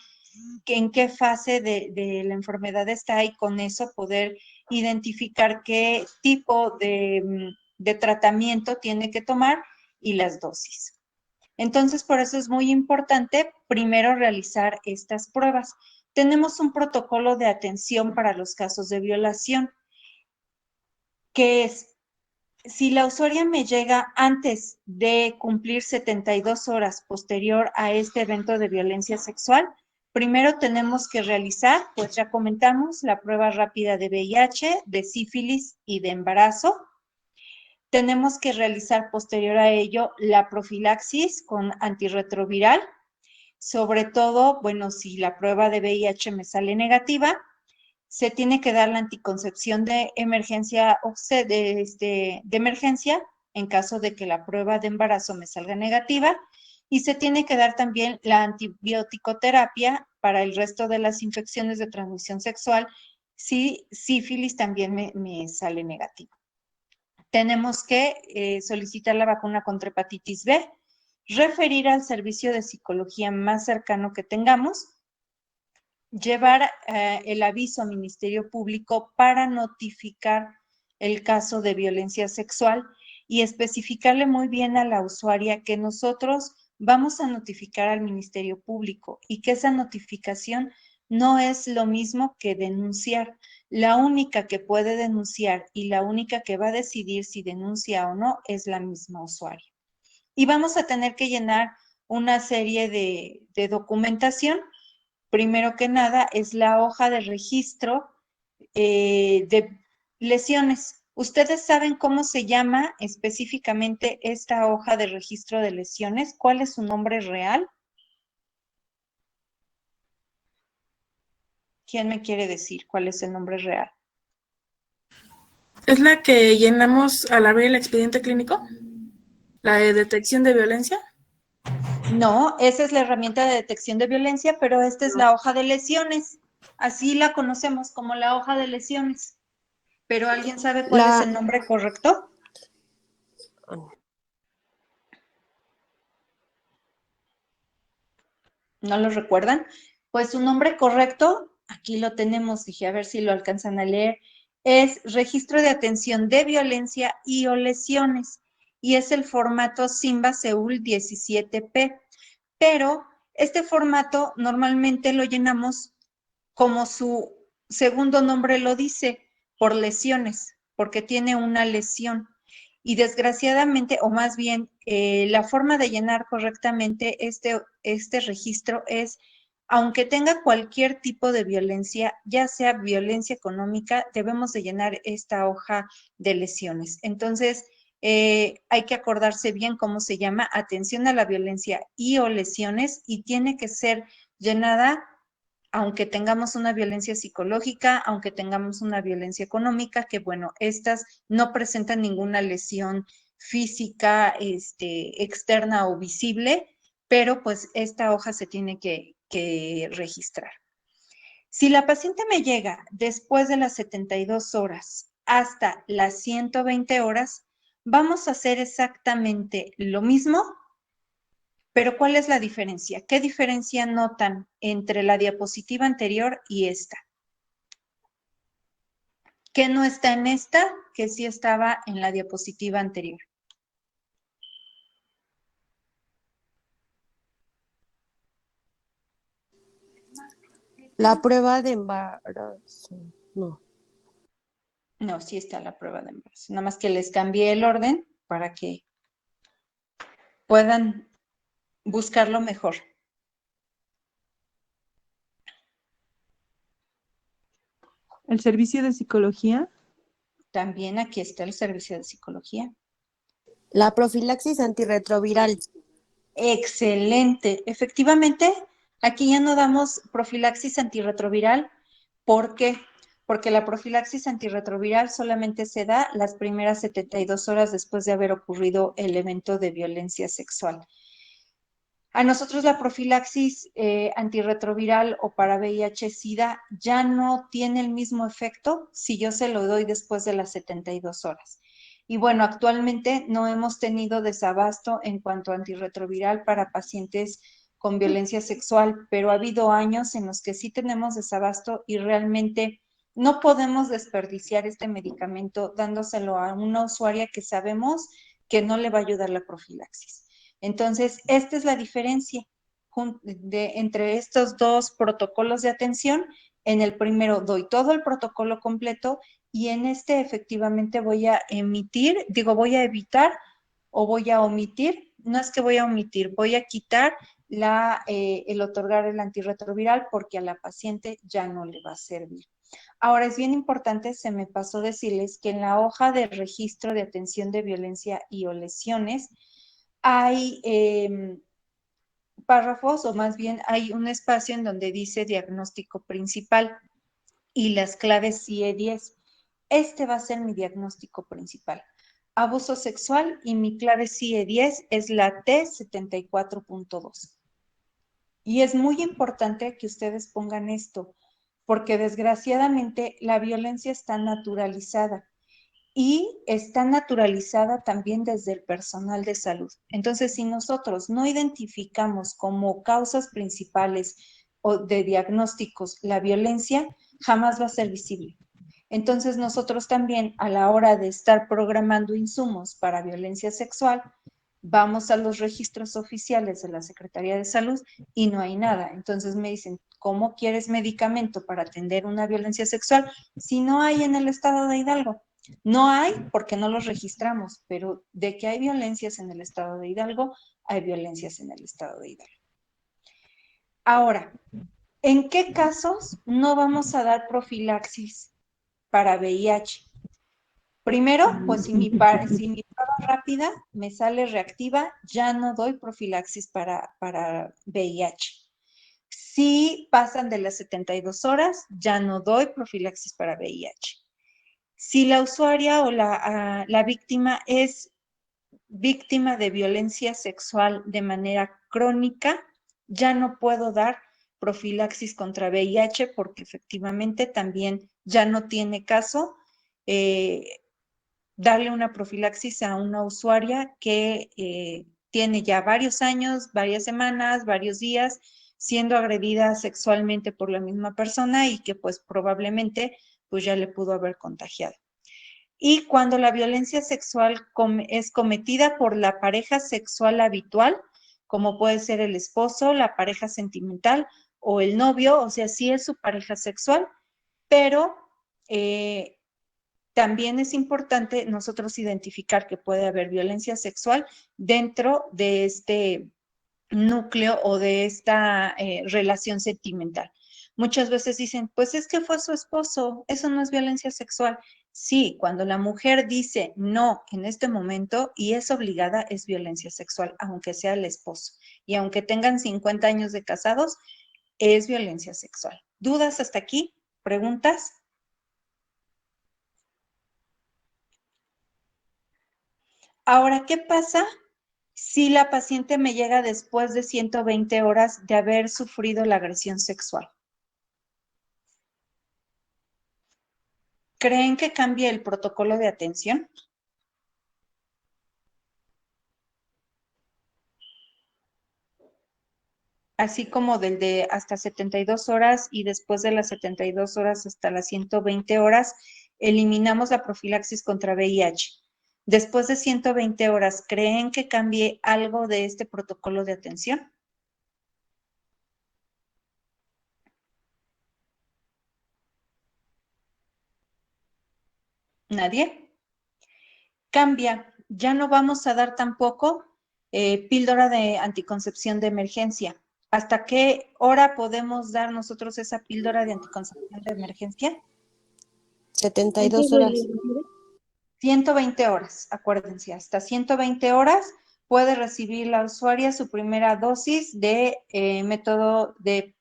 en qué fase de la enfermedad está y con eso poder identificar qué tipo de tratamiento tiene que tomar y las dosis. Entonces, por eso es muy importante primero realizar estas pruebas. Tenemos un protocolo de atención para los casos de violación, que es, si la usuaria me llega antes de cumplir 72 horas posterior a este evento de violencia sexual, primero tenemos que realizar, pues ya comentamos, la prueba rápida de VIH, de sífilis y de embarazo. Tenemos que realizar posterior a ello la profilaxis con antirretroviral, sobre todo, bueno, si la prueba de VIH me sale negativa, se tiene que dar la anticoncepción de emergencia, de emergencia en caso de que la prueba de embarazo me salga negativa, y se tiene que dar también la antibiótico-terapia para el resto de las infecciones de transmisión sexual si sífilis también me sale negativa. Tenemos que solicitar la vacuna contra hepatitis B, referir al servicio de psicología más cercano que tengamos, llevar el aviso al Ministerio Público para notificar el caso de violencia sexual y especificarle muy bien a la usuaria que nosotros vamos a notificar al Ministerio Público y que esa notificación no es lo mismo que denunciar. La única que puede denunciar y la única que va a decidir si denuncia o no es la misma usuaria. Y vamos a tener que llenar una serie de documentación. Primero que nada es la hoja de registro de lesiones. ¿Ustedes saben cómo se llama específicamente esta hoja de registro de lesiones? ¿Cuál es su nombre real? ¿Quién me quiere decir cuál es el nombre real? ¿Es la que llenamos al abrir el expediente clínico? ¿La de detección de violencia? No, esa es la herramienta de detección de violencia, pero esta es la hoja de lesiones. Así la conocemos como la hoja de lesiones. ¿Pero alguien sabe cuál es el nombre correcto? ¿No lo recuerdan? Pues su nombre correcto, aquí lo tenemos, dije a ver si lo alcanzan a leer, es Registro de Atención de Violencia y o Lesiones, y es el formato SIMBA Seúl 17P, pero este formato normalmente lo llenamos como su segundo nombre lo dice, por lesiones, porque tiene una lesión. Y desgraciadamente, o más bien, la forma de llenar correctamente este registro es, aunque tenga cualquier tipo de violencia, ya sea violencia económica, debemos de llenar esta hoja de lesiones. Entonces, hay que acordarse bien cómo se llama, atención a la violencia y o lesiones, y tiene que ser llenada, aunque tengamos una violencia psicológica, aunque tengamos una violencia económica, que bueno, estas no presentan ninguna lesión física, externa o visible, pero pues esta hoja se tiene que registrar. Si la paciente me llega después de las 72 horas hasta las 120 horas, vamos a hacer exactamente lo mismo, pero ¿cuál es la diferencia? ¿Qué diferencia notan entre la diapositiva anterior y esta? ¿Qué no está en esta? Que sí estaba en la diapositiva anterior. La prueba de embarazo. No. No, sí está la prueba de embarazo. Nada más que les cambié el orden para que puedan buscarlo mejor. El servicio de psicología. También aquí está el servicio de psicología. La profilaxis antirretroviral. Excelente. Efectivamente, aquí ya no damos profilaxis antirretroviral. ¿Por qué? Porque la profilaxis antirretroviral solamente se da las primeras 72 horas después de haber ocurrido el evento de violencia sexual. A nosotros la profilaxis antirretroviral o para VIH-Sida ya no tiene el mismo efecto si yo se lo doy después de las 72 horas. Y bueno, actualmente no hemos tenido desabasto en cuanto a antirretroviral para pacientes con violencia sexual, pero ha habido años en los que sí tenemos desabasto y realmente no podemos desperdiciar este medicamento dándoselo a una usuaria que sabemos que no le va a ayudar la profilaxis. Entonces, esta es la diferencia entre estos dos protocolos de atención. En el primero doy todo el protocolo completo y en este efectivamente voy a voy a evitar o voy a omitir, no es que voy a omitir, voy a quitar el otorgar el antirretroviral porque a la paciente ya no le va a servir. Ahora, es bien importante, se me pasó decirles que en la hoja de registro de atención de violencia y o lesiones hay párrafos o más bien hay un espacio en donde dice diagnóstico principal y las claves CIE-10. Este va a ser mi diagnóstico principal. Abuso sexual y mi clave CIE-10 es la T74.2. Y es muy importante que ustedes pongan esto, porque desgraciadamente la violencia está naturalizada y está naturalizada también desde el personal de salud. Entonces, si nosotros no identificamos como causas principales o de diagnósticos la violencia, jamás va a ser visible. Entonces, nosotros también a la hora de estar programando insumos para violencia sexual, vamos a los registros oficiales de la Secretaría de Salud y no hay nada. Entonces me dicen, ¿cómo quieres medicamento para atender una violencia sexual si no hay en el estado de Hidalgo? No hay porque no los registramos, pero de que hay violencias en el estado de Hidalgo, hay violencias en el estado de Hidalgo. Ahora, ¿en qué casos no vamos a dar profilaxis para VIH? Primero, pues si mi prueba rápida me sale reactiva, ya no doy profilaxis para VIH. Si pasan de las 72 horas, ya no doy profilaxis para VIH. Si la usuaria o la víctima es víctima de violencia sexual de manera crónica, ya no puedo dar profilaxis contra VIH porque efectivamente también ya no tiene caso darle una profilaxis a una usuaria que tiene ya varios años, varias semanas, varios días siendo agredida sexualmente por la misma persona y que pues probablemente pues ya le pudo haber contagiado. Y cuando la violencia sexual es cometida por la pareja sexual habitual, como puede ser el esposo, la pareja sentimental o el novio, o sea, sí es su pareja sexual, pero también es importante nosotros identificar que puede haber violencia sexual dentro de este núcleo o de esta relación sentimental. Muchas veces dicen, pues es que fue su esposo, eso no es violencia sexual. Sí, cuando la mujer dice no en este momento y es obligada, es violencia sexual, aunque sea el esposo. Y aunque tengan 50 años de casados, es violencia sexual. ¿Dudas hasta aquí? ¿Preguntas? Ahora, ¿qué pasa si la paciente me llega después de 120 horas de haber sufrido la agresión sexual? ¿Creen que cambie el protocolo de atención? Así como del de hasta 72 horas y después de las 72 horas hasta las 120 horas, eliminamos la profilaxis contra VIH. Después de 120 horas, ¿creen que cambie algo de este protocolo de atención? ¿Nadie? Cambia. Ya no vamos a dar tampoco píldora de anticoncepción de emergencia. ¿Hasta qué hora podemos dar nosotros esa píldora de anticoncepción de emergencia? 72 horas. 120 horas, acuérdense, hasta 120 horas puede recibir la usuaria su primera dosis de método de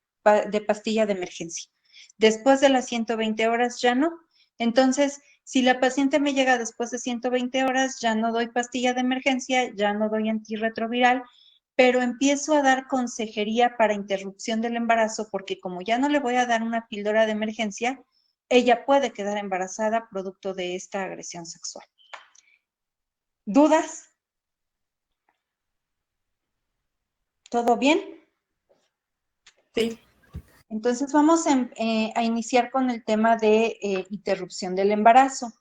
pastilla de emergencia. Después de las 120 horas ya no. Entonces, si la paciente me llega después de 120 horas, ya no doy pastilla de emergencia, ya no doy antirretroviral, pero empiezo a dar consejería para interrupción del embarazo porque como ya no le voy a dar una píldora de emergencia, ella puede quedar embarazada producto de esta agresión sexual. ¿Dudas? ¿Todo bien? Sí. Entonces vamos a iniciar con el tema de interrupción del embarazo.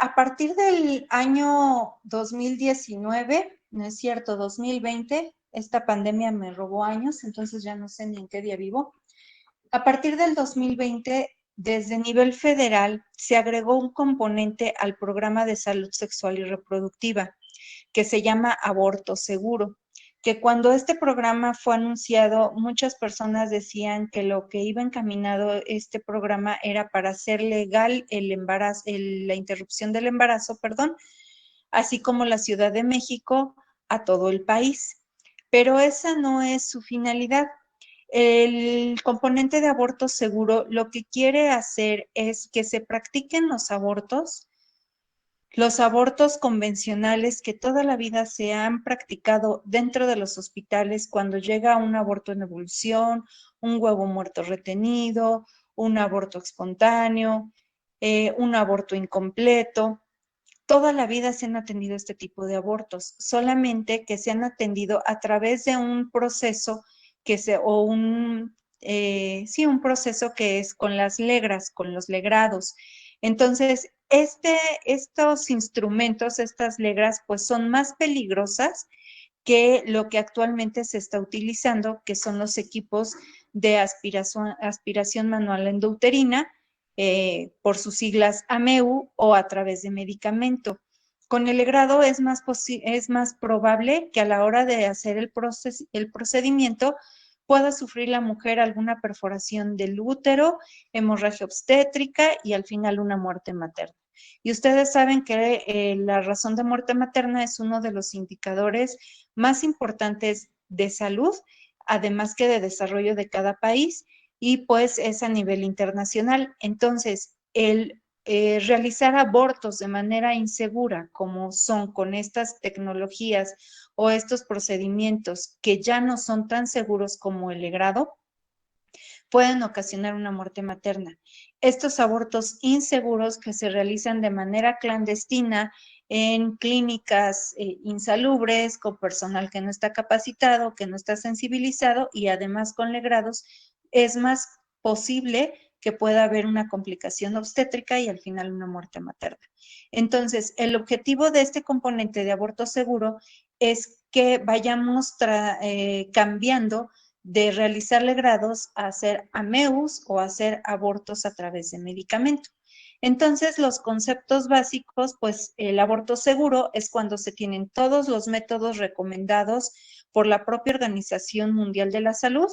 A partir del año 2019, no es cierto, 2020, esta pandemia me robó años, entonces ya no sé ni en qué día vivo. A partir del 2020, desde nivel federal, se agregó un componente al programa de salud sexual y reproductiva que se llama aborto seguro, que cuando este programa fue anunciado, muchas personas decían que lo que iba encaminado este programa era para hacer legal el embarazo, la interrupción del embarazo, perdón, así como la Ciudad de México a todo el país. Pero esa no es su finalidad. El componente de aborto seguro lo que quiere hacer es que se practiquen los abortos convencionales que toda la vida se han practicado dentro de los hospitales cuando llega un aborto en evolución, un huevo muerto retenido, un aborto espontáneo, un aborto incompleto. Toda la vida se han atendido este tipo de abortos, solamente que se han atendido a través de un proceso un proceso que es con las legras, con los legrados. Entonces, estos instrumentos, estas legras, pues son más peligrosas que lo que actualmente se está utilizando, que son los equipos de aspiración manual endouterina, por sus siglas AMEU o a través de medicamento. Con el legrado es más probable que a la hora de hacer el procedimiento pueda sufrir la mujer alguna perforación del útero, hemorragia obstétrica y al final una muerte materna. Y ustedes saben que la razón de muerte materna es uno de los indicadores más importantes de salud, además que de desarrollo de cada país, y pues es a nivel internacional. Entonces, el realizar abortos de manera insegura, como son con estas tecnologías o estos procedimientos que ya no son tan seguros como el legrado, pueden ocasionar una muerte materna. Estos abortos inseguros que se realizan de manera clandestina en clínicas insalubres, con personal que no está capacitado, que no está sensibilizado y además con legrados, es más posible que pueda haber una complicación obstétrica y al final una muerte materna. Entonces, el objetivo de este componente de aborto seguro es que vayamos cambiando de realizar legrados a hacer AMEUs o hacer abortos a través de medicamento. Entonces, los conceptos básicos, pues el aborto seguro es cuando se tienen todos los métodos recomendados por la propia Organización Mundial de la Salud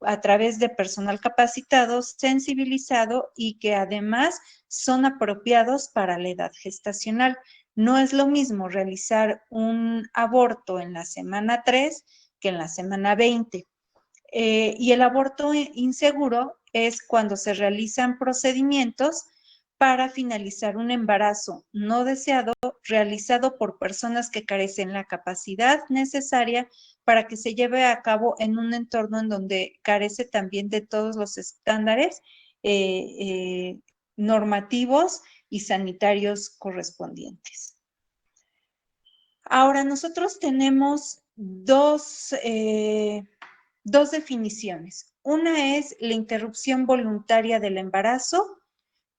a través de personal capacitado, sensibilizado y que además son apropiados para la edad gestacional. No es lo mismo realizar un aborto en la semana 3 que en la semana 20. Y el aborto inseguro es cuando se realizan procedimientos para finalizar un embarazo no deseado realizado por personas que carecen la capacidad necesaria para que se lleve a cabo en un entorno en donde carece también de todos los estándares normativos y sanitarios correspondientes. Ahora, nosotros tenemos dos definiciones. Una es la interrupción voluntaria del embarazo,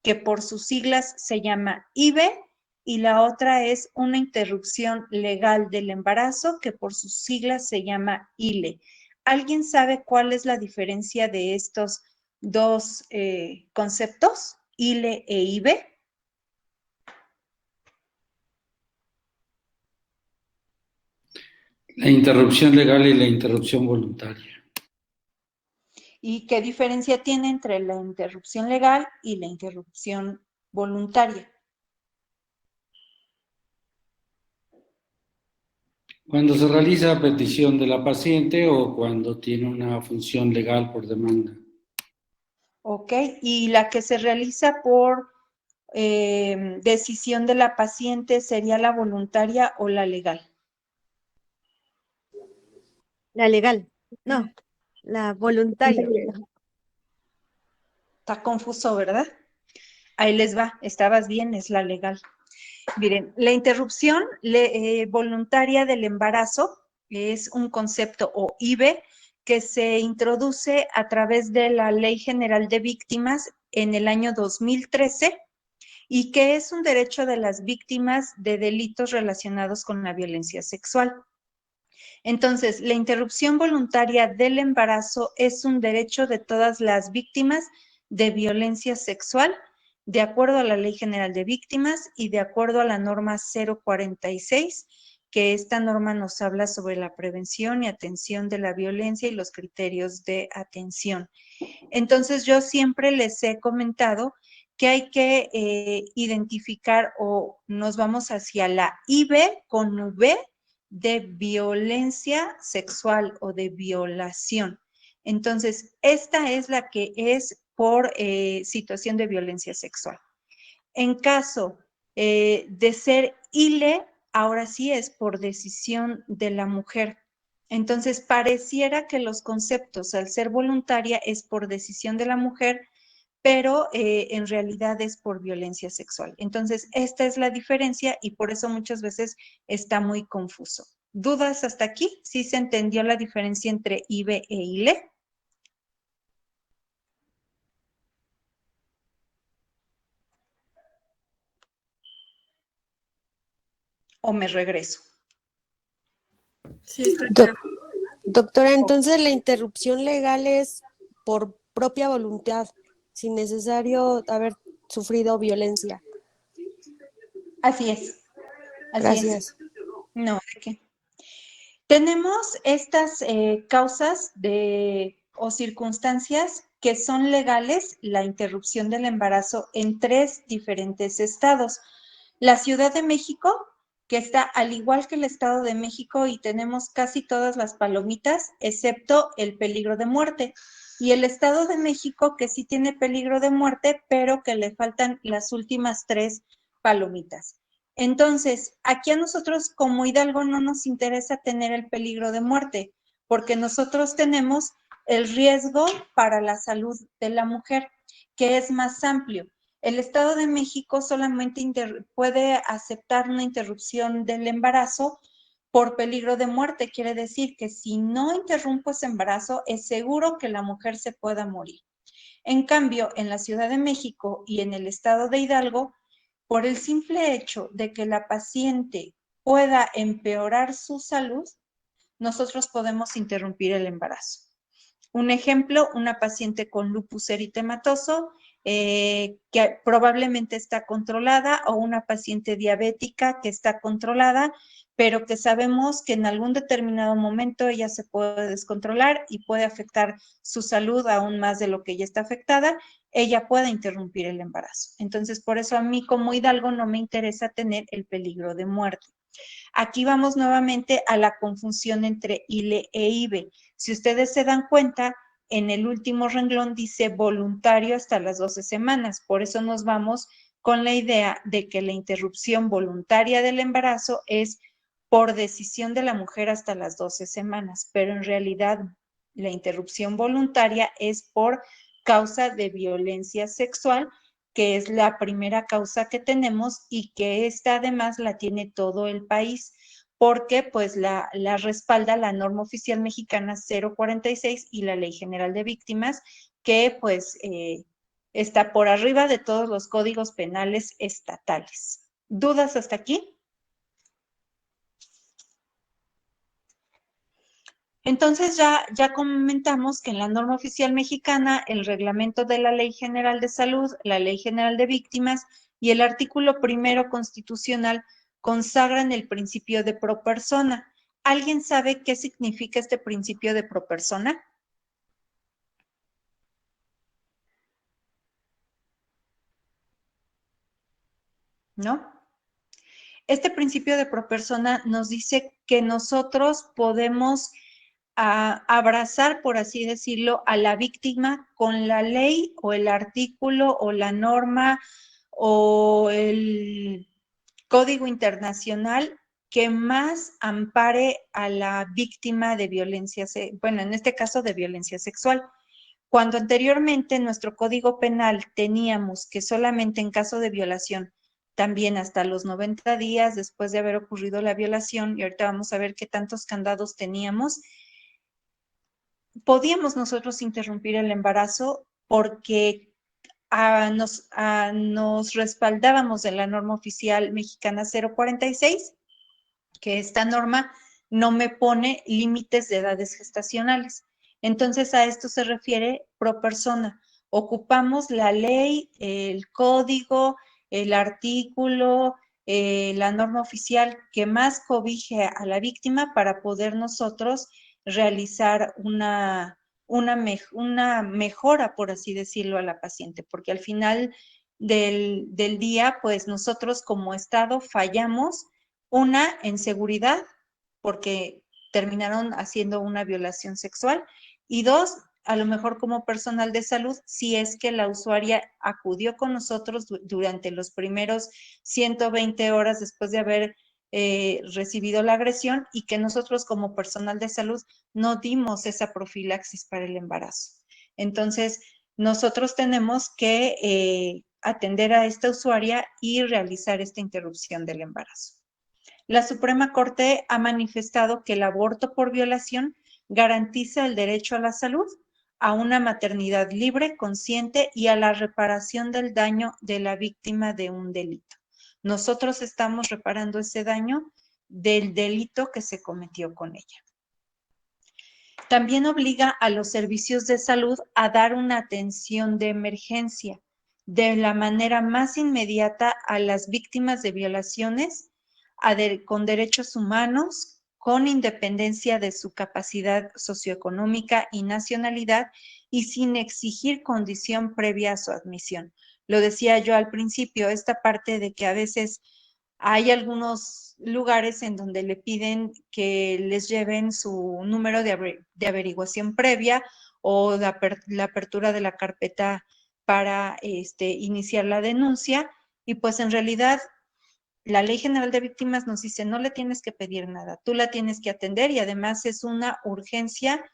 que por sus siglas se llama IVE, y la otra es una interrupción legal del embarazo, que por sus siglas se llama ILE. ¿Alguien sabe cuál es la diferencia de estos dos conceptos, ILE e IVE? La interrupción legal y la interrupción voluntaria. ¿Y qué diferencia tiene entre la interrupción legal y la interrupción voluntaria? Cuando se realiza a petición de la paciente o cuando tiene una función legal por demanda. Ok, y la que se realiza por decisión de la paciente, ¿sería la voluntaria o la legal? La legal. No, la voluntaria. Está confuso, ¿verdad? Ahí les va, estabas bien, es la legal. Miren, la interrupción voluntaria del embarazo es un concepto o IVE que se introduce a través de la Ley General de Víctimas en el año 2013 y que es un derecho de las víctimas de delitos relacionados con la violencia sexual. Entonces, la interrupción voluntaria del embarazo es un derecho de todas las víctimas de violencia sexual, de acuerdo a la Ley General de Víctimas y de acuerdo a la norma 046, que esta norma nos habla sobre la prevención y atención de la violencia y los criterios de atención. Entonces, yo siempre les he comentado que hay que identificar o nos vamos hacia la IB con V de violencia sexual o de violación. Entonces, esta es la que es por situación de violencia sexual. En caso de ser ILE, ahora sí es por decisión de la mujer. Entonces, pareciera que los conceptos, al ser voluntaria, es por decisión de la mujer, pero en realidad es por violencia sexual. Entonces, esta es la diferencia y por eso muchas veces está muy confuso. ¿Dudas hasta aquí? ¿Sí se entendió la diferencia entre IVE e ILE? ¿O me regreso? Sí, está Doc- claro. Doctora, entonces la interrupción legal es por propia voluntad, sin necesario haber sufrido violencia. Así es. Así es. Gracias. No, ¿de qué? Tenemos estas causas o circunstancias que son legales, la interrupción del embarazo en 3 diferentes estados. La Ciudad de México, que está al igual que el Estado de México y tenemos casi todas las palomitas, excepto el peligro de muerte. Y el Estado de México, que sí tiene peligro de muerte, pero que le faltan las últimas 3 palomitas. Entonces, aquí a nosotros como Hidalgo no nos interesa tener el peligro de muerte, porque nosotros tenemos el riesgo para la salud de la mujer, que es más amplio. El Estado de México solamente puede aceptar una interrupción del embarazo por peligro de muerte. Quiere decir que si no interrumpo ese embarazo, es seguro que la mujer se pueda morir. En cambio, en la Ciudad de México y en el Estado de Hidalgo, por el simple hecho de que la paciente pueda empeorar su salud, nosotros podemos interrumpir el embarazo. Un ejemplo, una paciente con lupus eritematoso que probablemente está controlada o una paciente diabética que está controlada, pero que sabemos que en algún determinado momento ella se puede descontrolar y puede afectar su salud aún más de lo que ella está afectada, ella puede interrumpir el embarazo. Entonces, por eso a mí como Hidalgo no me interesa tener el peligro de muerte. Aquí vamos nuevamente a la confusión entre ILE e IBE. Si ustedes se dan cuenta, en el último renglón dice voluntario hasta las 12 semanas. Por eso nos vamos con la idea de que la interrupción voluntaria del embarazo es por decisión de la mujer hasta las 12 semanas, pero en realidad la interrupción voluntaria es por causa de violencia sexual, que es la primera causa que tenemos y que esta además la tiene todo el país, porque pues la respalda la norma oficial mexicana 046 y la Ley General de Víctimas, que pues está por arriba de todos los códigos penales estatales. ¿Dudas hasta aquí? Entonces ya comentamos que en la norma oficial mexicana, el reglamento de la Ley General de Salud, la Ley General de Víctimas y el artículo primero constitucional consagran el principio de pro persona. ¿Alguien sabe qué significa este principio de pro persona? ¿No? Este principio de pro persona nos dice que nosotros podemos abrazar, por así decirlo, a la víctima con la ley o el artículo o la norma o el código internacional que más ampare a la víctima de violencia, bueno, en este caso de violencia sexual. Cuando anteriormente en nuestro código penal teníamos que solamente en caso de violación, también hasta los 90 días después de haber ocurrido la violación, y ahorita vamos a ver qué tantos candados teníamos, podíamos nosotros interrumpir el embarazo porque nos respaldábamos de la norma oficial mexicana 046, que esta norma no me pone límites de edades gestacionales. Entonces a esto se refiere pro persona. Ocupamos la ley, el código, el artículo, la norma oficial que más cobije a la víctima para poder nosotros realizar una mejora, por así decirlo, a la paciente, porque al final del día, pues nosotros como Estado fallamos, una, en seguridad, porque terminaron haciendo una violación sexual, y dos, a lo mejor como personal de salud, si es que la usuaria acudió con nosotros durante los primeros 120 horas después de haber recibido la agresión y que nosotros como personal de salud no dimos esa profilaxis para el embarazo. Entonces, nosotros tenemos que atender a esta usuaria y realizar esta interrupción del embarazo. La Suprema Corte ha manifestado que el aborto por violación garantiza el derecho a la salud, a una maternidad libre, consciente y a la reparación del daño de la víctima de un delito. Nosotros estamos reparando ese daño del delito que se cometió con ella. También obliga a los servicios de salud a dar una atención de emergencia de la manera más inmediata a las víctimas de violaciones con derechos humanos, con independencia de su capacidad socioeconómica y nacionalidad y sin exigir condición previa a su admisión. Lo decía yo al principio, esta parte de que a veces hay algunos lugares en donde le piden que les lleven su número de averiguación previa o la apertura de la carpeta para iniciar la denuncia, y pues en realidad la Ley General de Víctimas nos dice no le tienes que pedir nada, tú la tienes que atender y además es una urgencia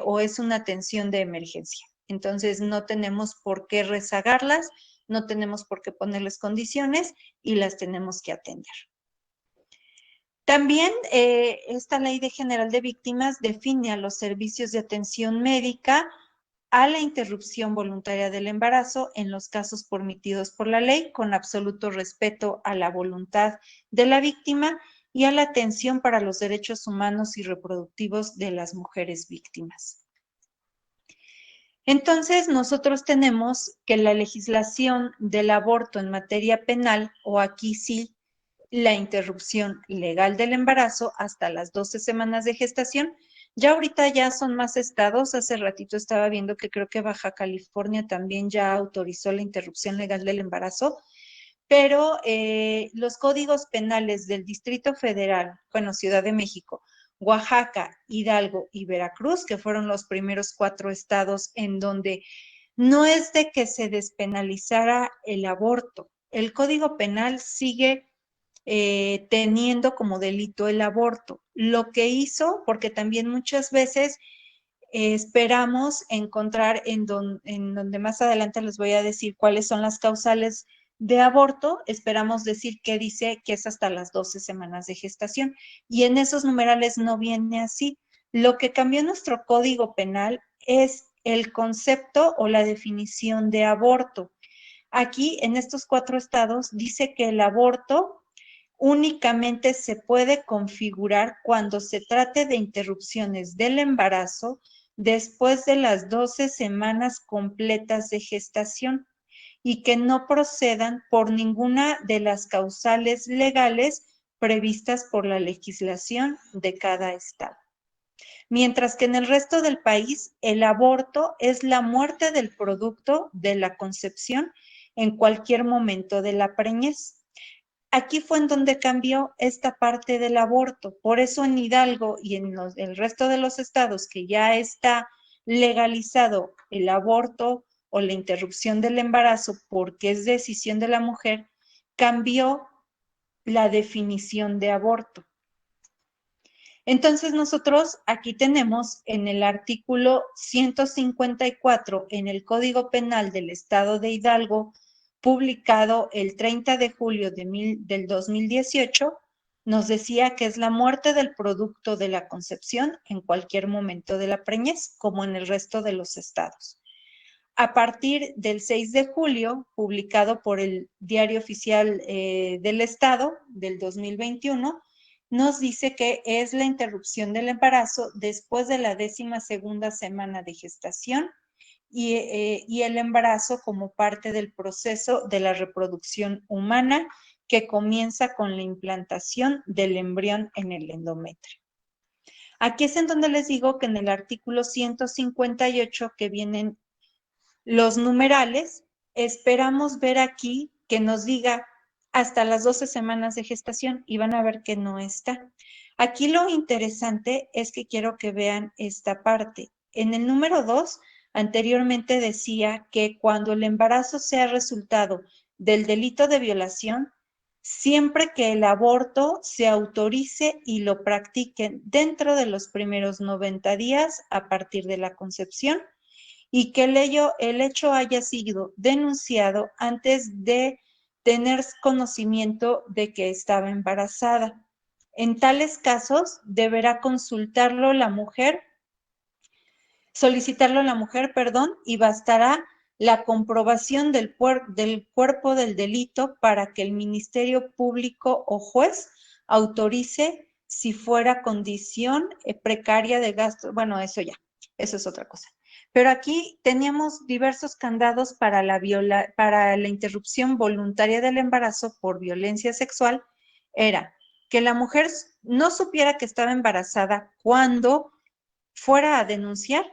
o es una atención de emergencia. Entonces no tenemos por qué rezagarlas, no tenemos por qué ponerles condiciones y las tenemos que atender. También esta Ley General de Víctimas define a los servicios de atención médica a la interrupción voluntaria del embarazo en los casos permitidos por la ley, con absoluto respeto a la voluntad de la víctima y a la atención para los derechos humanos y reproductivos de las mujeres víctimas. Entonces, nosotros tenemos que la legislación del aborto en materia penal, o aquí sí, la interrupción legal del embarazo hasta las 12 semanas de gestación, ya ahorita ya son más estados. Hace ratito estaba viendo que creo que Baja California también ya autorizó la interrupción legal del embarazo, pero los códigos penales del Distrito Federal, bueno, Ciudad de México, Oaxaca, Hidalgo y Veracruz, que fueron los primeros 4 estados en donde no es de que se despenalizara el aborto. El Código Penal sigue teniendo como delito el aborto. Lo que hizo, porque también muchas veces esperamos encontrar en donde más adelante les voy a decir cuáles son las causales de aborto, esperamos decir que dice que es hasta las 12 semanas de gestación. Y en esos numerales no viene así. Lo que cambió nuestro Código Penal es el concepto o la definición de aborto. Aquí, en estos 4 estados, dice que el aborto únicamente se puede configurar cuando se trate de interrupciones del embarazo después de las 12 semanas completas de gestación y que no procedan por ninguna de las causales legales previstas por la legislación de cada estado. Mientras que en el resto del país el aborto es la muerte del producto de la concepción en cualquier momento de la preñez. Aquí fue en donde cambió esta parte del aborto. Por eso en Hidalgo y en el resto de los estados que ya está legalizado el aborto o la interrupción del embarazo porque es decisión de la mujer, cambió la definición de aborto. Entonces nosotros aquí tenemos en el artículo 154 en el Código Penal del Estado de Hidalgo, publicado el 30 de julio del 2018, nos decía que es la muerte del producto de la concepción en cualquier momento de la preñez, como en el resto de los estados. A partir del 6 de julio, publicado por el Diario Oficial del Estado del 2021, nos dice que es la interrupción del embarazo después de la 12ª semana de gestación y el embarazo como parte del proceso de la reproducción humana que comienza con la implantación del embrión en el endometrio. Aquí es en donde les digo que en el artículo 158 que vienen los numerales, esperamos ver aquí que nos diga hasta las 12 semanas de gestación y van a ver que no está. Aquí lo interesante es que quiero que vean esta parte. En el número 2, anteriormente decía que cuando el embarazo sea resultado del delito de violación, siempre que el aborto se autorice y lo practiquen dentro de los primeros 90 días a partir de la concepción, y que el hecho haya sido denunciado antes de tener conocimiento de que estaba embarazada. En tales casos, deberá consultarlo la mujer, solicitarlo la mujer, y bastará la comprobación del cuerpo del delito para que el Ministerio Público o juez autorice si fuera condición precaria de gasto. Bueno, eso es otra cosa. Pero aquí teníamos diversos candados para la interrupción voluntaria del embarazo por violencia sexual. Era que la mujer no supiera que estaba embarazada cuando fuera a denunciar,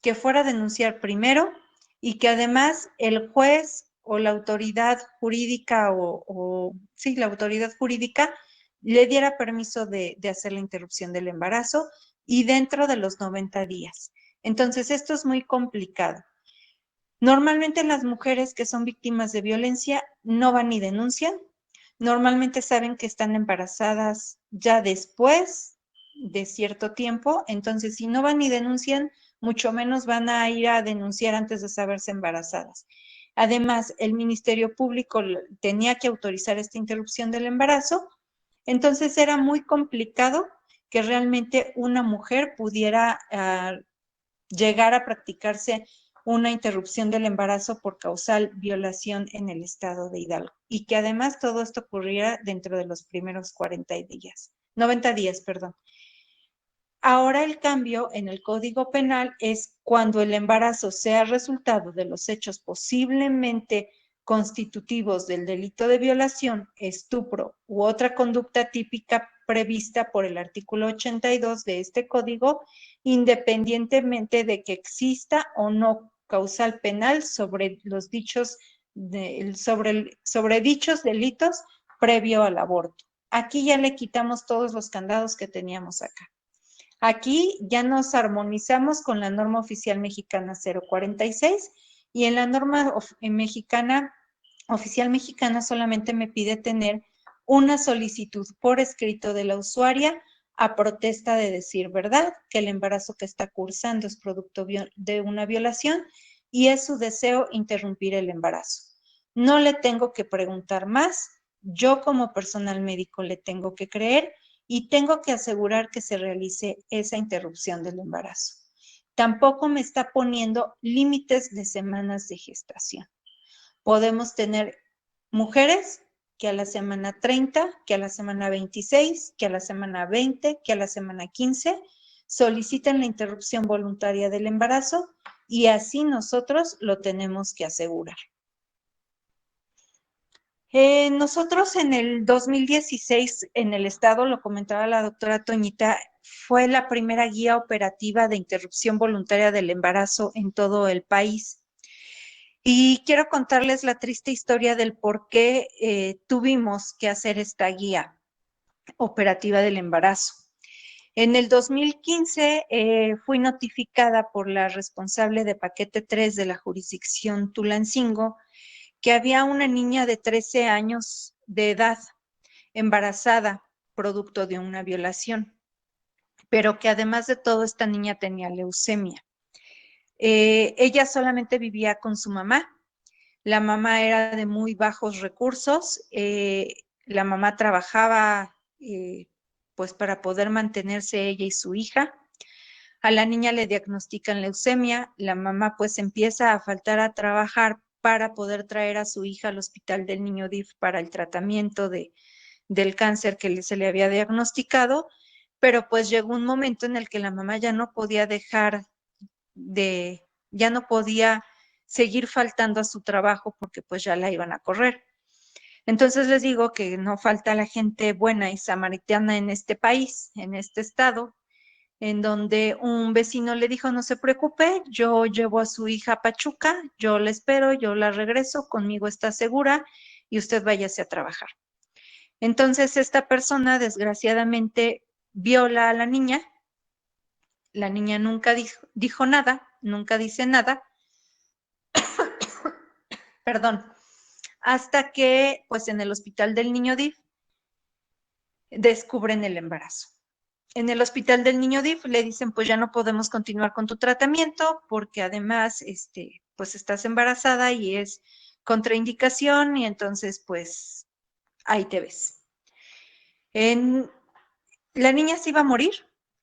que fuera a denunciar primero y que además el juez o la autoridad jurídica la autoridad jurídica le diera permiso de hacer la interrupción del embarazo y dentro de los 90 días. Entonces, esto es muy complicado. Normalmente las mujeres que son víctimas de violencia no van ni denuncian. Normalmente saben que están embarazadas ya después de cierto tiempo. Entonces, si no van ni denuncian, mucho menos van a ir a denunciar antes de saberse embarazadas. Además, el Ministerio Público tenía que autorizar esta interrupción del embarazo. Entonces, era muy complicado que realmente una mujer pudiera llegar a practicarse una interrupción del embarazo por causal violación en el estado de Hidalgo y que además todo esto ocurriera dentro de los primeros 90 días. Ahora el cambio en el Código Penal es cuando el embarazo sea resultado de los hechos posiblemente constitutivos del delito de violación, estupro u otra conducta típica prevista por el artículo 82 de este código, independientemente de que exista o no causal penal sobre los dichos sobre dichos delitos previo al aborto. Aquí ya le quitamos todos los candados que teníamos acá. Aquí ya nos armonizamos con la norma oficial mexicana 046 y en la norma mexicana, oficial mexicana solamente me pide tener una solicitud por escrito de la usuaria a protesta de decir verdad, que el embarazo que está cursando es producto de una violación y es su deseo interrumpir el embarazo. No le tengo que preguntar más, yo como personal médico le tengo que creer y tengo que asegurar que se realice esa interrupción del embarazo. Tampoco me está poniendo límites de semanas de gestación. Podemos tener mujeres que a la semana 30, que a la semana 26, que a la semana 20, que a la semana 15 solicitan la interrupción voluntaria del embarazo y así nosotros lo tenemos que asegurar. Nosotros en el 2016 en el estado, lo comentaba la doctora Toñita, fue la primera guía operativa de interrupción voluntaria del embarazo en todo el país. Y quiero contarles la triste historia del por qué tuvimos que hacer esta guía operativa del embarazo. En el 2015 fui notificada por la responsable de paquete 3 de la jurisdicción Tulancingo que había una niña de 13 años de edad embarazada producto de una violación, pero que además de todo esta niña tenía leucemia. Ella solamente vivía con su mamá. La mamá era de muy bajos recursos. La mamá trabajaba pues para poder mantenerse ella y su hija. A la niña le diagnostican leucemia. La mamá pues empieza a faltar a trabajar para poder traer a su hija al hospital del Niño DIF para el tratamiento del cáncer que se le había diagnosticado, pero pues llegó un momento en el que la mamá ya no podía ya no podía seguir faltando a su trabajo porque pues ya la iban a correr. Entonces les digo que no falta la gente buena y samaritana en este país, en este estado, en donde un vecino le dijo, no se preocupe, yo llevo a su hija a Pachuca, yo la espero, yo la regreso, conmigo está segura y usted váyase a trabajar. Entonces esta persona desgraciadamente viola a la niña nunca dijo nada, nunca dice nada, perdón, hasta que pues en el hospital del Niño DIF descubren el embarazo. En el hospital del Niño DIF le dicen, pues ya no podemos continuar con tu tratamiento porque además, pues estás embarazada y es contraindicación y entonces, pues, ahí te ves. La niña se iba a morir.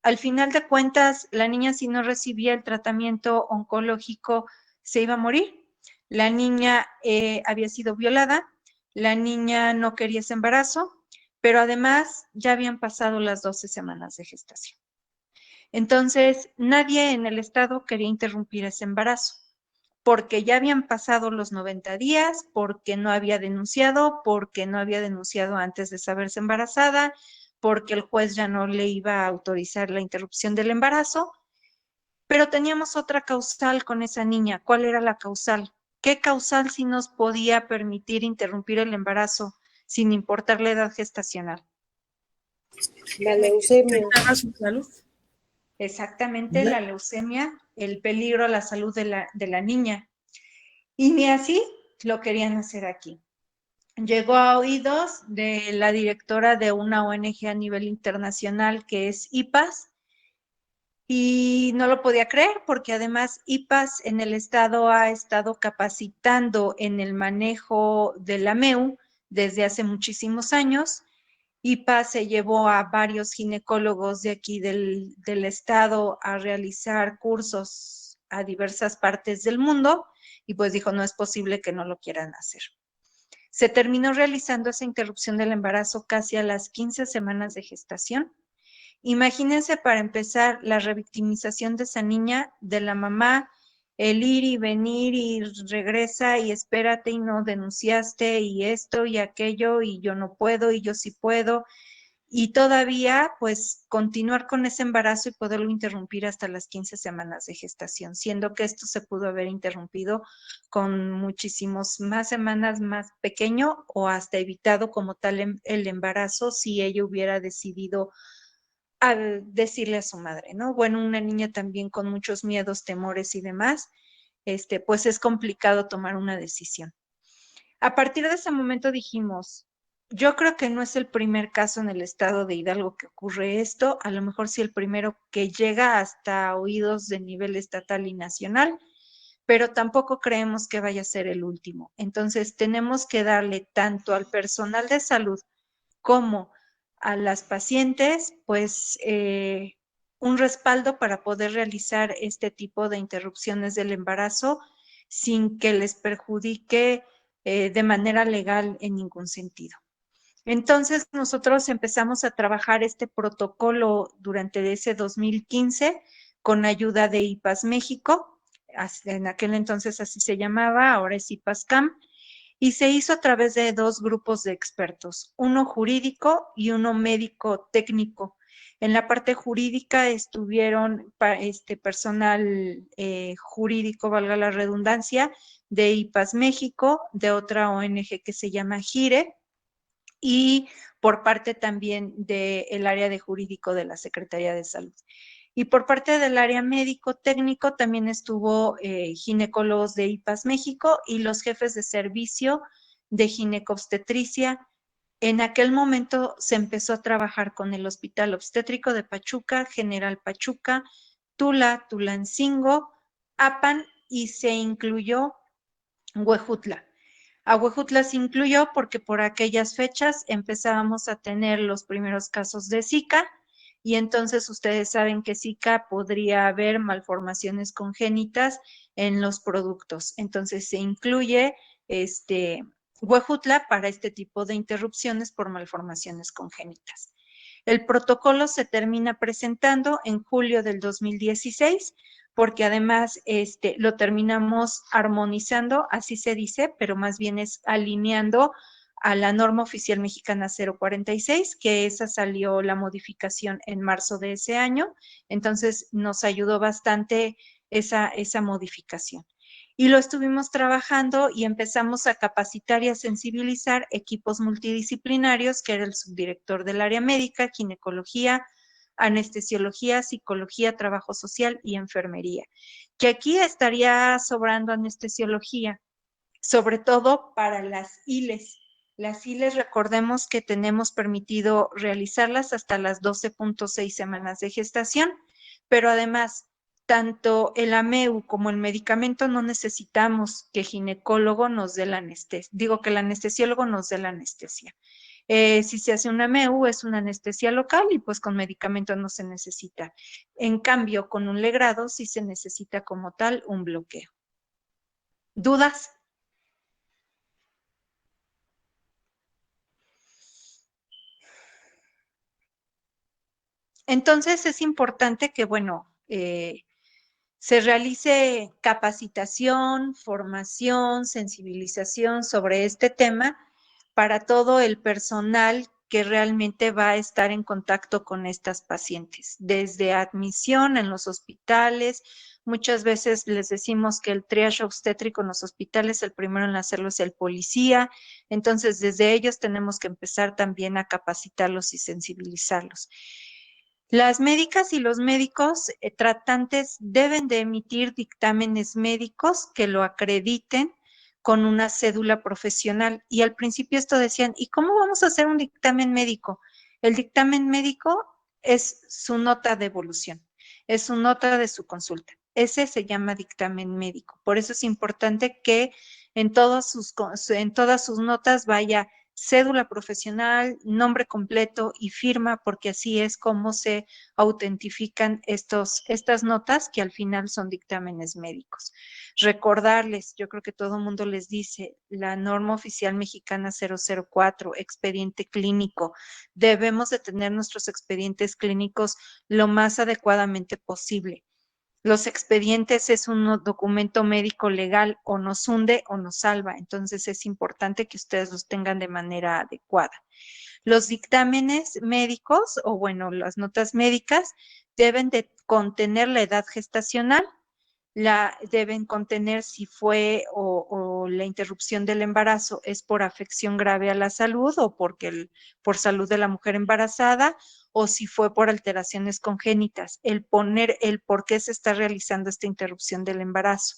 Al final de cuentas, la niña si no recibía el tratamiento oncológico, se iba a morir. La niña había sido violada, la niña no quería ese embarazo, pero además ya habían pasado las 12 semanas de gestación. Entonces, nadie en el estado quería interrumpir ese embarazo, porque ya habían pasado los 90 días, porque no había denunciado antes de saberse embarazada, porque el juez ya no le iba a autorizar la interrupción del embarazo, pero teníamos otra causal con esa niña. ¿Cuál era la causal? ¿Qué causal sí nos podía permitir interrumpir el embarazo sin importar la edad gestacional? La leucemia. Afectaba su salud. Exactamente, la leucemia, el peligro a la salud de la niña. Y ni así lo querían hacer aquí. Llegó a oídos de la directora de una ONG a nivel internacional que es IPAS y no lo podía creer porque además IPAS en el estado ha estado capacitando en el manejo de la MEU desde hace muchísimos años. IPAS se llevó a varios ginecólogos de aquí del estado a realizar cursos a diversas partes del mundo y pues dijo, no es posible que no lo quieran hacer. Se terminó realizando esa interrupción del embarazo casi a las 15 semanas de gestación. Imagínense para empezar la revictimización de esa niña, de la mamá, el ir y venir y regresa y espérate y no denunciaste y esto y aquello y yo no puedo y yo sí puedo. y todavía pues continuar con ese embarazo y poderlo interrumpir hasta las 15 semanas de gestación, siendo que esto se pudo haber interrumpido con muchísimos más semanas más pequeño o hasta evitado como tal el embarazo si ella hubiera decidido al decirle a su madre, ¿no? Bueno, una niña también con muchos miedos, temores y demás, pues es complicado tomar una decisión. A partir de ese momento dijimos, yo creo que no es el primer caso en el estado de Hidalgo que ocurre esto, a lo mejor sí el primero que llega hasta oídos de nivel estatal y nacional, pero tampoco creemos que vaya a ser el último. Entonces tenemos que darle tanto al personal de salud como a las pacientes, pues un respaldo para poder realizar este tipo de interrupciones del embarazo sin que les perjudique de manera legal en ningún sentido. Entonces nosotros empezamos a trabajar este protocolo durante ese 2015 con ayuda de IPAS México, en aquel entonces así se llamaba, ahora es IPAS-CAM, y se hizo a través de dos grupos de expertos, uno jurídico y uno médico técnico. En la parte jurídica estuvieron personal jurídico, valga la redundancia, de IPAS México, de otra ONG que se llama GIRE, y por parte también del área de jurídico de la Secretaría de Salud. Y por parte del área médico técnico también estuvo ginecólogos de IPAS México y los jefes de servicio de ginecobstetricia. En aquel momento se empezó a trabajar con el Hospital Obstétrico de Pachuca, General Pachuca, Tula, Tulancingo, Apan y se incluyó Huejutla. A Huejutla se incluyó porque por aquellas fechas empezábamos a tener los primeros casos de Zika y entonces ustedes saben que Zika podría haber malformaciones congénitas en los productos. Entonces se incluye Huejutla para este tipo de interrupciones por malformaciones congénitas. El protocolo se termina presentando en julio del 2016 porque además lo terminamos armonizando, así se dice, pero más bien es alineando a la norma oficial mexicana 046, que esa salió la modificación en marzo de ese año, entonces nos ayudó bastante esa modificación. Y lo estuvimos trabajando y empezamos a capacitar y a sensibilizar equipos multidisciplinarios, que era el subdirector del área médica, ginecología, anestesiología, psicología, trabajo social y enfermería. Que aquí estaría sobrando anestesiología, sobre todo para las ILES. Las ILES, recordemos que tenemos permitido realizarlas hasta las 12.6 semanas de gestación, pero además, tanto el AMEU como el medicamento no necesitamos que el ginecólogo nos dé la anestesia, digo que el anestesiólogo nos dé la anestesia. Si se hace una MEU es una anestesia local y pues con medicamento no se necesita. En cambio, con un legrado sí se necesita como tal un bloqueo. ¿Dudas? Entonces es importante que, bueno, se realice capacitación, formación, sensibilización sobre este tema para todo el personal que realmente va a estar en contacto con estas pacientes, desde admisión en los hospitales. Muchas veces les decimos que el triage obstétrico en los hospitales, el primero en hacerlo es el policía, entonces desde ellos tenemos que empezar también a capacitarlos y sensibilizarlos. Las médicas y los médicos tratantes deben de emitir dictámenes médicos que lo acrediten con una cédula profesional. Y al principio esto decían, ¿y cómo vamos a hacer un dictamen médico? El dictamen médico es su nota de evolución, es su nota de su consulta. Ese se llama dictamen médico. Por eso es importante que en todas sus notas vaya cédula profesional, nombre completo y firma, porque así es como se autentifican estas notas que al final son dictámenes médicos. Recordarles, yo creo que todo el mundo les dice, la norma oficial mexicana 004, expediente clínico, debemos de tener nuestros expedientes clínicos lo más adecuadamente posible. Los expedientes es un documento médico legal, o nos hunde o nos salva, entonces es importante que ustedes los tengan de manera adecuada. Los dictámenes médicos, o bueno, las notas médicas, deben de contener la edad gestacional, deben contener si fue o la interrupción del embarazo es por afección grave a la salud o por salud de la mujer embarazada, o si fue por alteraciones congénitas, el poner el por qué se está realizando esta interrupción del embarazo.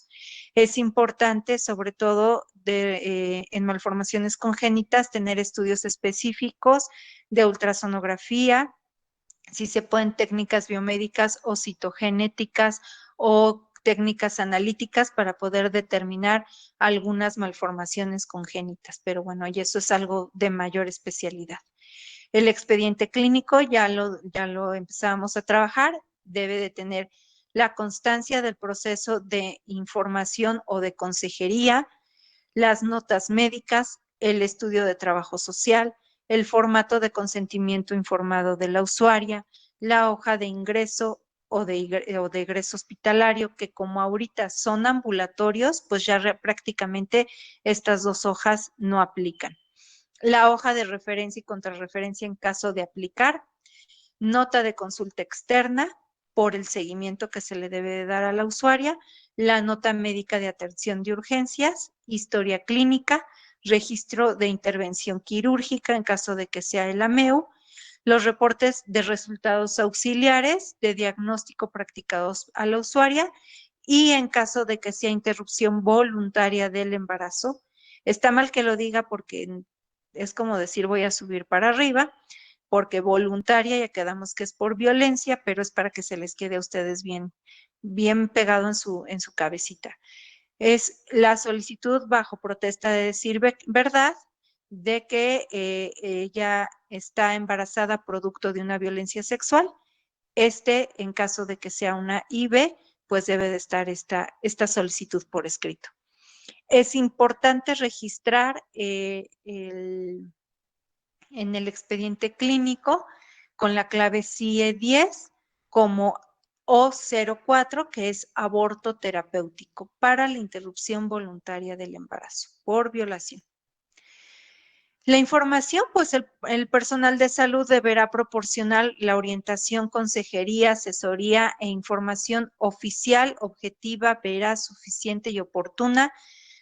Es importante, sobre todo en malformaciones congénitas, tener estudios específicos de ultrasonografía, si se pueden técnicas biomédicas o citogenéticas o técnicas analíticas para poder determinar algunas malformaciones congénitas, pero bueno, y eso es algo de mayor especialidad. El expediente clínico ya lo empezamos a trabajar, debe de tener la constancia del proceso de información o de consejería, las notas médicas, el estudio de trabajo social, el formato de consentimiento informado de la usuaria, la hoja de ingreso o de egreso hospitalario, que como ahorita son ambulatorios, pues ya prácticamente estas dos hojas no aplican. La hoja de referencia y contrarreferencia en caso de aplicar, nota de consulta externa por el seguimiento que se le debe de dar a la usuaria, la nota médica de atención de urgencias, historia clínica, registro de intervención quirúrgica en caso de que sea el AMEU, los reportes de resultados auxiliares de diagnóstico practicados a la usuaria y en caso de que sea interrupción voluntaria del embarazo. Está mal que lo diga porque es como decir voy a subir para arriba, porque voluntaria ya quedamos que es por violencia, pero es para que se les quede a ustedes bien pegado en su cabecita. Es la solicitud bajo protesta de decir verdad de que ella está embarazada producto de una violencia sexual. En caso de que sea una IB, pues debe de estar esta solicitud por escrito. Es importante registrar en el expediente clínico con la clave CIE10 como O04, que es aborto terapéutico para la interrupción voluntaria del embarazo por violación. La información, pues el personal de salud deberá proporcionar la orientación, consejería, asesoría e información oficial, objetiva, veraz, suficiente y oportuna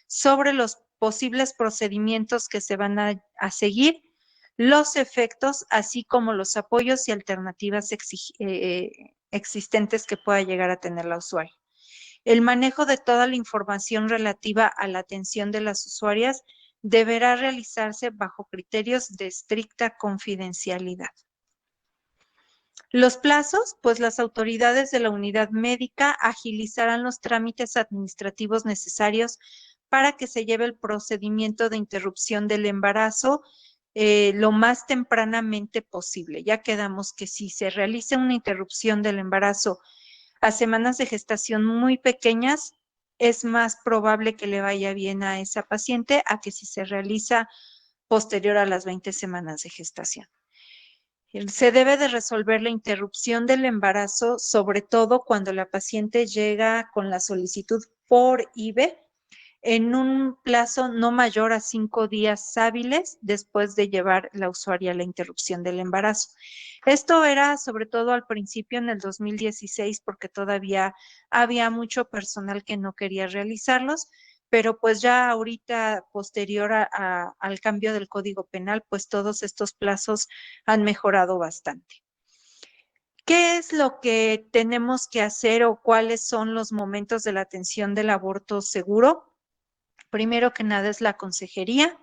sobre los posibles procedimientos que se van a seguir, los efectos, así como los apoyos y alternativas existentes que pueda llegar a tener la usuaria. El manejo de toda la información relativa a la atención de las usuarias deberá realizarse bajo criterios de estricta confidencialidad. Los plazos, pues las autoridades de la unidad médica agilizarán los trámites administrativos necesarios para que se lleve el procedimiento de interrupción del embarazo lo más tempranamente posible. Ya quedamos que si se realiza una interrupción del embarazo a semanas de gestación muy pequeñas, es más probable que le vaya bien a esa paciente a que si se realiza posterior a las 20 semanas de gestación. Se debe de resolver la interrupción del embarazo, sobre todo cuando la paciente llega con la solicitud por IBE, en un plazo no mayor a 5 días hábiles después de llevar la usuaria a la interrupción del embarazo. Esto era sobre todo al principio en el 2016 porque todavía había mucho personal que no quería realizarlos, pero pues ya ahorita posterior al cambio del Código Penal, pues todos estos plazos han mejorado bastante. ¿Qué es lo que tenemos que hacer o cuáles son los momentos de la atención del aborto seguro? Primero que nada es la consejería,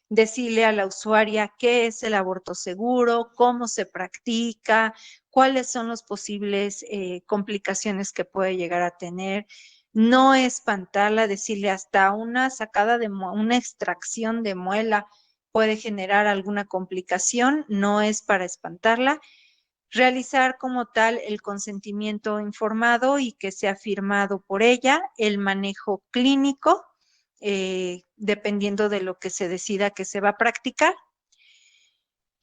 decirle a la usuaria qué es el aborto seguro, cómo se practica, cuáles son las posibles complicaciones que puede llegar a tener. No espantarla, decirle hasta una sacada de una extracción de muela puede generar alguna complicación, no es para espantarla. Realizar como tal el consentimiento informado y que sea firmado por ella, el manejo clínico, dependiendo de lo que se decida que se va a practicar.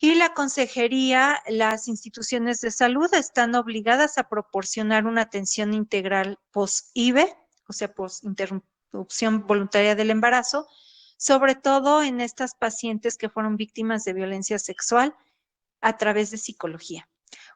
Y la consejería, las instituciones de salud están obligadas a proporcionar una atención integral post-IVE, o sea, post-interrupción voluntaria del embarazo, sobre todo en estas pacientes que fueron víctimas de violencia sexual a través de psicología.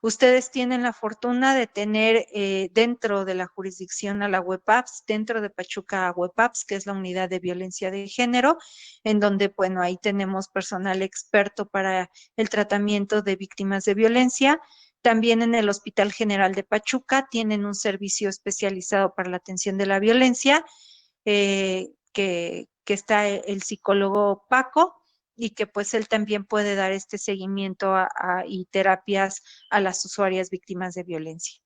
Ustedes tienen la fortuna de tener dentro de la jurisdicción a la WEPAPS, dentro de Pachuca WEPAPS, que es la unidad de violencia de género, en donde, bueno, ahí tenemos personal experto para el tratamiento de víctimas de violencia. También en el Hospital General de Pachuca tienen un servicio especializado para la atención de la violencia, que está el psicólogo Paco, y que pues él también puede dar este seguimiento y terapias a las usuarias víctimas de violencia.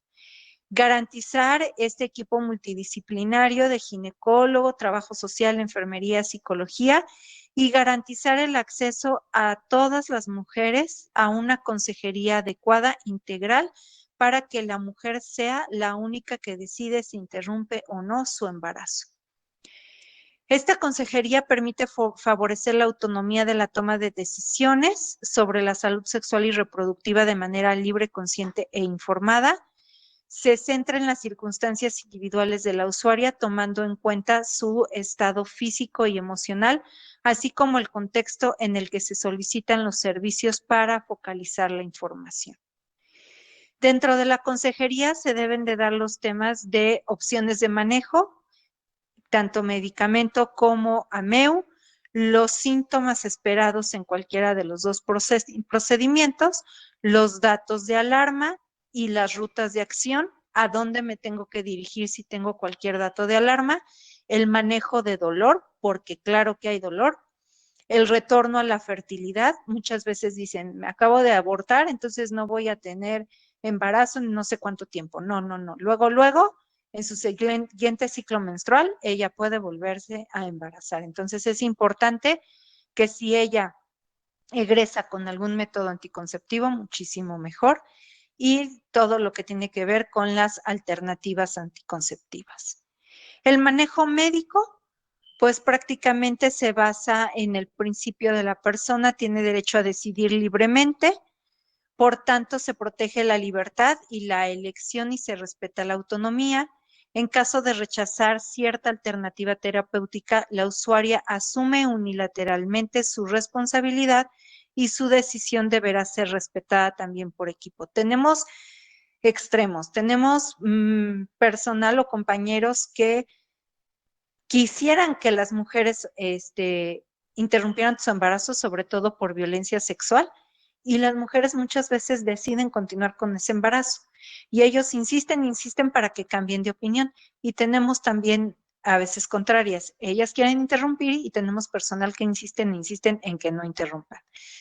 Garantizar este equipo multidisciplinario de ginecólogo, trabajo social, enfermería, psicología, y garantizar el acceso a todas las mujeres a una consejería adecuada, integral, para que la mujer sea la única que decide si interrumpe o no su embarazo. Esta consejería permite favorecer la autonomía de la toma de decisiones sobre la salud sexual y reproductiva de manera libre, consciente e informada. Se centra en las circunstancias individuales de la usuaria, tomando en cuenta su estado físico y emocional, así como el contexto en el que se solicitan los servicios para focalizar la información. Dentro de la consejería se deben de dar los temas de opciones de manejo, tanto medicamento como AMEU, los síntomas esperados en cualquiera de los dos procedimientos, los datos de alarma y las rutas de acción, a dónde me tengo que dirigir si tengo cualquier dato de alarma, el manejo de dolor, porque claro que hay dolor, el retorno a la fertilidad. Muchas veces dicen, me acabo de abortar, entonces no voy a tener embarazo en no sé cuánto tiempo. No. Luego, en su siguiente ciclo menstrual, ella puede volverse a embarazar. Entonces es importante que si ella egresa con algún método anticonceptivo, muchísimo mejor, y todo lo que tiene que ver con las alternativas anticonceptivas. El manejo médico, pues prácticamente se basa en el principio de la persona tiene derecho a decidir libremente. Por tanto, se protege la libertad y la elección y se respeta la autonomía. En caso de rechazar cierta alternativa terapéutica, la usuaria asume unilateralmente su responsabilidad y su decisión deberá ser respetada también por equipo. Tenemos extremos, tenemos personal o compañeros que quisieran que las mujeres interrumpieran su embarazo, sobre todo por violencia sexual, y las mujeres muchas veces deciden continuar con ese embarazo. Y ellos insisten para que cambien de opinión. Y tenemos también a veces contrarias. Ellas quieren interrumpir y tenemos personal que insisten en que no interrumpan.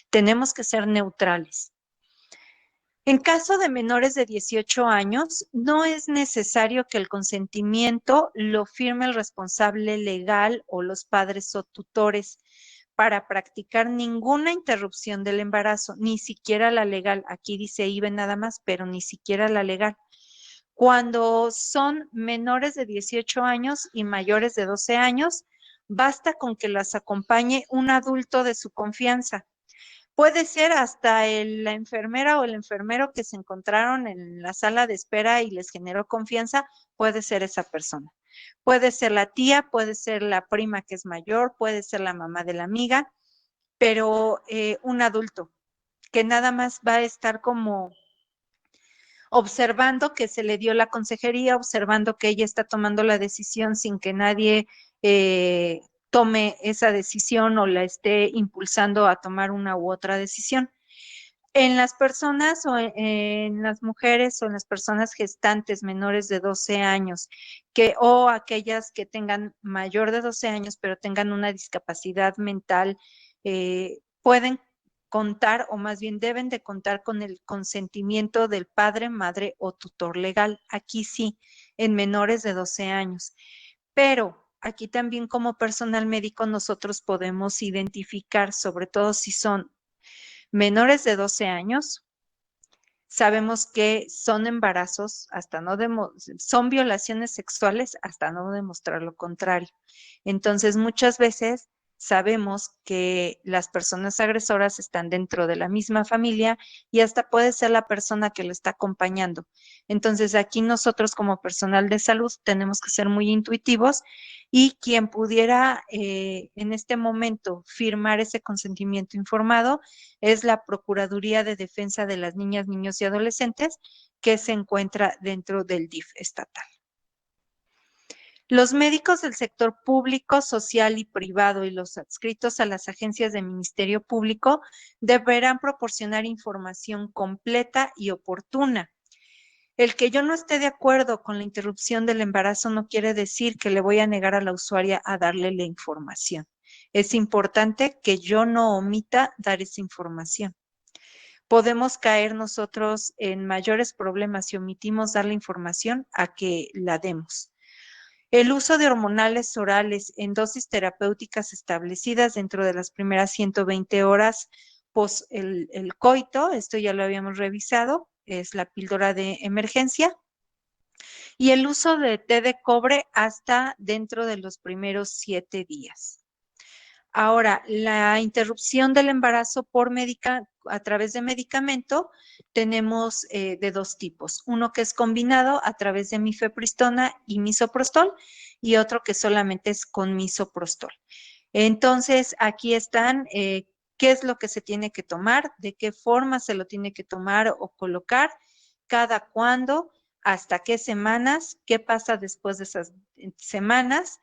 Tenemos que ser neutrales. En caso de menores de 18 años, no es necesario que el consentimiento lo firme el responsable legal o los padres o tutores para practicar ninguna interrupción del embarazo, ni siquiera la legal. Aquí dice IBE nada más, pero ni siquiera la legal. Cuando son menores de 18 años y mayores de 12 años, basta con que las acompañe un adulto de su confianza. Puede ser hasta la enfermera o el enfermero que se encontraron en la sala de espera y les generó confianza, puede ser esa persona. Puede ser la tía, puede ser la prima que es mayor, puede ser la mamá de la amiga, pero un adulto que nada más va a estar como observando que se le dio la consejería, observando que ella está tomando la decisión sin que nadie tome esa decisión o la esté impulsando a tomar una u otra decisión. En las personas o en las mujeres o en las personas gestantes menores de 12 años o aquellas que tengan mayor de 12 años pero tengan una discapacidad mental, pueden contar o más bien deben de contar con el consentimiento del padre, madre o tutor legal. Aquí sí, en menores de 12 años. Pero aquí también como personal médico nosotros podemos identificar, sobre todo si son menores de 12 años, sabemos que son embarazos son violaciones sexuales hasta no demostrar lo contrario. Entonces, muchas veces sabemos que las personas agresoras están dentro de la misma familia y hasta puede ser la persona que lo está acompañando. Entonces, aquí nosotros como personal de salud tenemos que ser muy intuitivos y quien pudiera en este momento firmar ese consentimiento informado es la Procuraduría de Defensa de las Niñas, Niños y Adolescentes, que se encuentra dentro del DIF estatal. Los médicos del sector público, social y privado y los adscritos a las agencias del Ministerio Público deberán proporcionar información completa y oportuna. El que yo no esté de acuerdo con la interrupción del embarazo no quiere decir que le voy a negar a la usuaria a darle la información. Es importante que yo no omita dar esa información. Podemos caer nosotros en mayores problemas si omitimos dar la información a que la demos. El uso de hormonales orales en dosis terapéuticas establecidas dentro de las primeras 120 horas post el coito, esto ya lo habíamos revisado, es la píldora de emergencia, y el uso de té de cobre hasta dentro de los primeros 7 días. Ahora, la interrupción del embarazo a través de medicamento tenemos de dos tipos. Uno que es combinado a través de mifepristona y misoprostol y otro que solamente es con misoprostol. Entonces, aquí están qué es lo que se tiene que tomar, de qué forma se lo tiene que tomar o colocar, cada cuándo, hasta qué semanas, qué pasa después de esas semanas.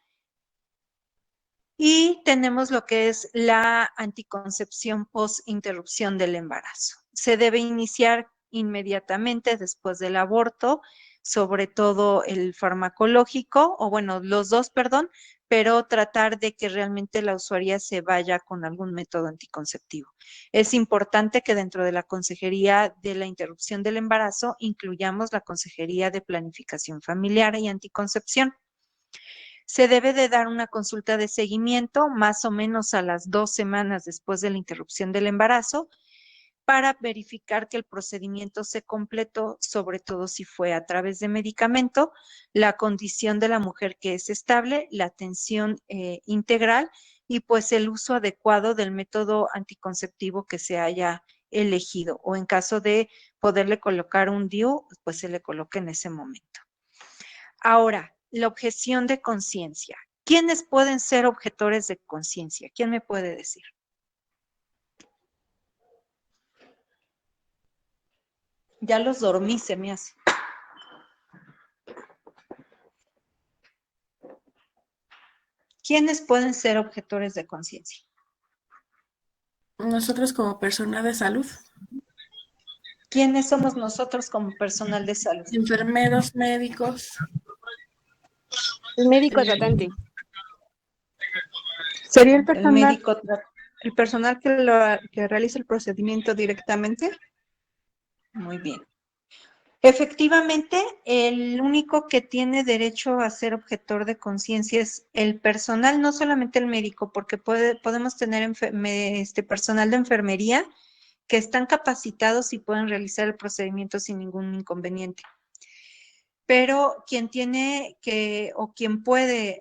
Y tenemos lo que es la anticoncepción post-interrupción del embarazo. Se debe iniciar inmediatamente después del aborto, sobre todo el farmacológico, o bueno, los dos, perdón, pero tratar de que realmente la usuaria se vaya con algún método anticonceptivo. Es importante que dentro de la consejería de la interrupción del embarazo incluyamos la consejería de planificación familiar y anticoncepción. Se debe de dar una consulta de seguimiento más o menos a las 2 semanas después de la interrupción del embarazo para verificar que el procedimiento se completó, sobre todo si fue a través de medicamento, la condición de la mujer que es estable, la atención integral y pues el uso adecuado del método anticonceptivo que se haya elegido o en caso de poderle colocar un DIU, pues se le coloque en ese momento. Ahora, la objeción de conciencia. ¿Quiénes pueden ser objetores de conciencia? ¿Quién me puede decir? Ya los dormí, se me hace. ¿Quiénes pueden ser objetores de conciencia? Nosotros como personal de salud, ¿Quiénes somos nosotros como personal de salud? enfermeros, médicos, El médico tratante. ¿Sería El médico el personal que realiza el procedimiento directamente? Muy bien. Efectivamente, el único que tiene derecho a ser objetor de conciencia es el personal, no solamente el médico, porque podemos tener personal de enfermería que están capacitados y pueden realizar el procedimiento sin ningún inconveniente. Pero quien tiene o quien puede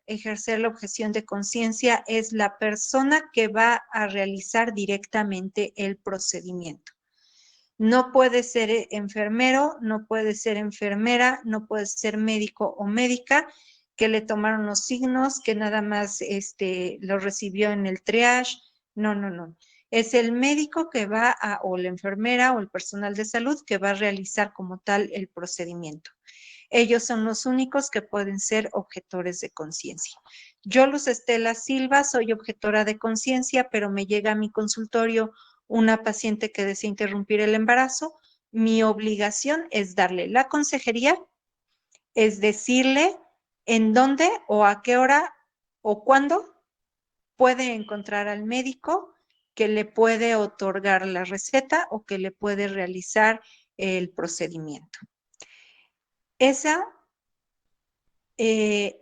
ejercer la objeción de conciencia es la persona que va a realizar directamente el procedimiento. No puede ser enfermero, no puede ser enfermera, no puede ser médico o médica que le tomaron los signos, que nada más lo recibió en el triage. No, no, no. Es el médico que va o la enfermera o el personal de salud que va a realizar como tal el procedimiento. Ellos son los únicos que pueden ser objetores de conciencia. Yo, Luz Estela Silva, soy objetora de conciencia, pero me llega a mi consultorio una paciente que desea interrumpir el embarazo. Mi obligación es darle la consejería, es decirle en dónde o a qué hora o cuándo puede encontrar al médico que le puede otorgar la receta o que le puede realizar el procedimiento. Esa es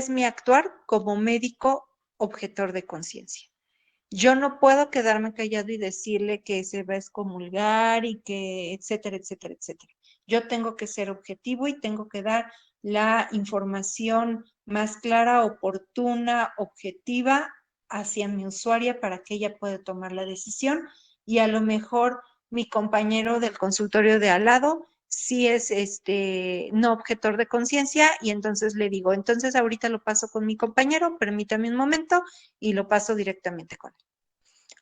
mi actuar como médico objetor de conciencia. Yo no puedo quedarme callado y decirle que se va a excomulgar y que etcétera, etcétera, etcétera. Yo tengo que ser objetivo y tengo que dar la información más clara, oportuna, objetiva hacia mi usuaria para que ella pueda tomar la decisión y a lo mejor mi compañero del consultorio de al lado sí es no objetor de conciencia y entonces le digo, entonces ahorita lo paso con mi compañero, permítame un momento y lo paso directamente con él.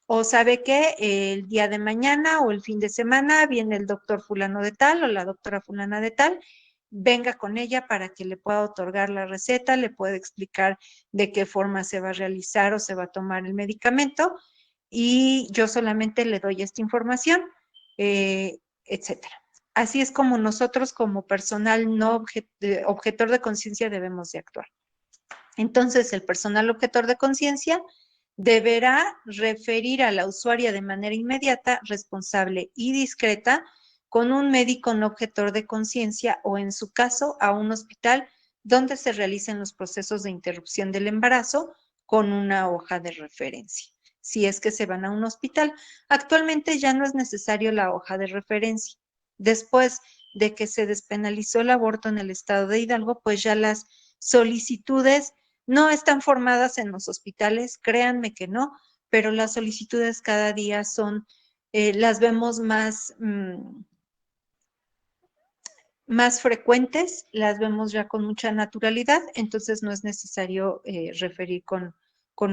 O sabe que el día de mañana o el fin de semana viene el doctor fulano de tal o la doctora fulana de tal, venga con ella para que le pueda otorgar la receta, le pueda explicar de qué forma se va a realizar o se va a tomar el medicamento y yo solamente le doy esta información, etcétera. Así es como nosotros como personal no objetor de conciencia debemos de actuar. Entonces, el personal objetor de conciencia deberá referir a la usuaria de manera inmediata, responsable y discreta con un médico no objetor de conciencia o, en su caso, a un hospital donde se realicen los procesos de interrupción del embarazo con una hoja de referencia. Si es que se van a un hospital, actualmente ya no es necesario la hoja de referencia. Después de que se despenalizó el aborto en el estado de Hidalgo, pues ya las solicitudes no están formadas en los hospitales, créanme que no, pero las solicitudes cada día son, las vemos más frecuentes, las vemos ya con mucha naturalidad, entonces no es necesario referir con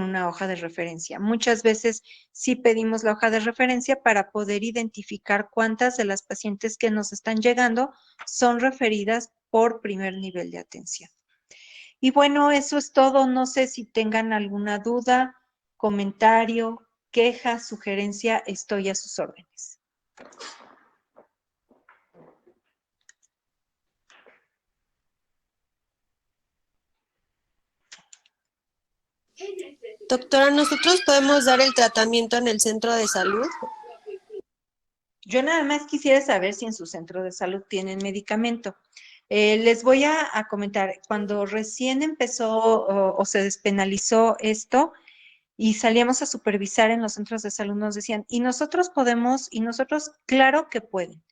una hoja de referencia. Muchas veces sí pedimos la hoja de referencia para poder identificar cuántas de las pacientes que nos están llegando son referidas por primer nivel de atención. Y bueno, eso es todo. No sé si tengan alguna duda, comentario, queja, sugerencia, estoy a sus órdenes. Doctora, ¿nosotros podemos dar el tratamiento en el centro de salud? Yo nada más quisiera saber si en su centro de salud tienen medicamento. Les voy a comentar, cuando recién empezó o se despenalizó esto y salíamos a supervisar en los centros de salud, nos decían, y nosotros podemos, y nosotros, claro que pueden.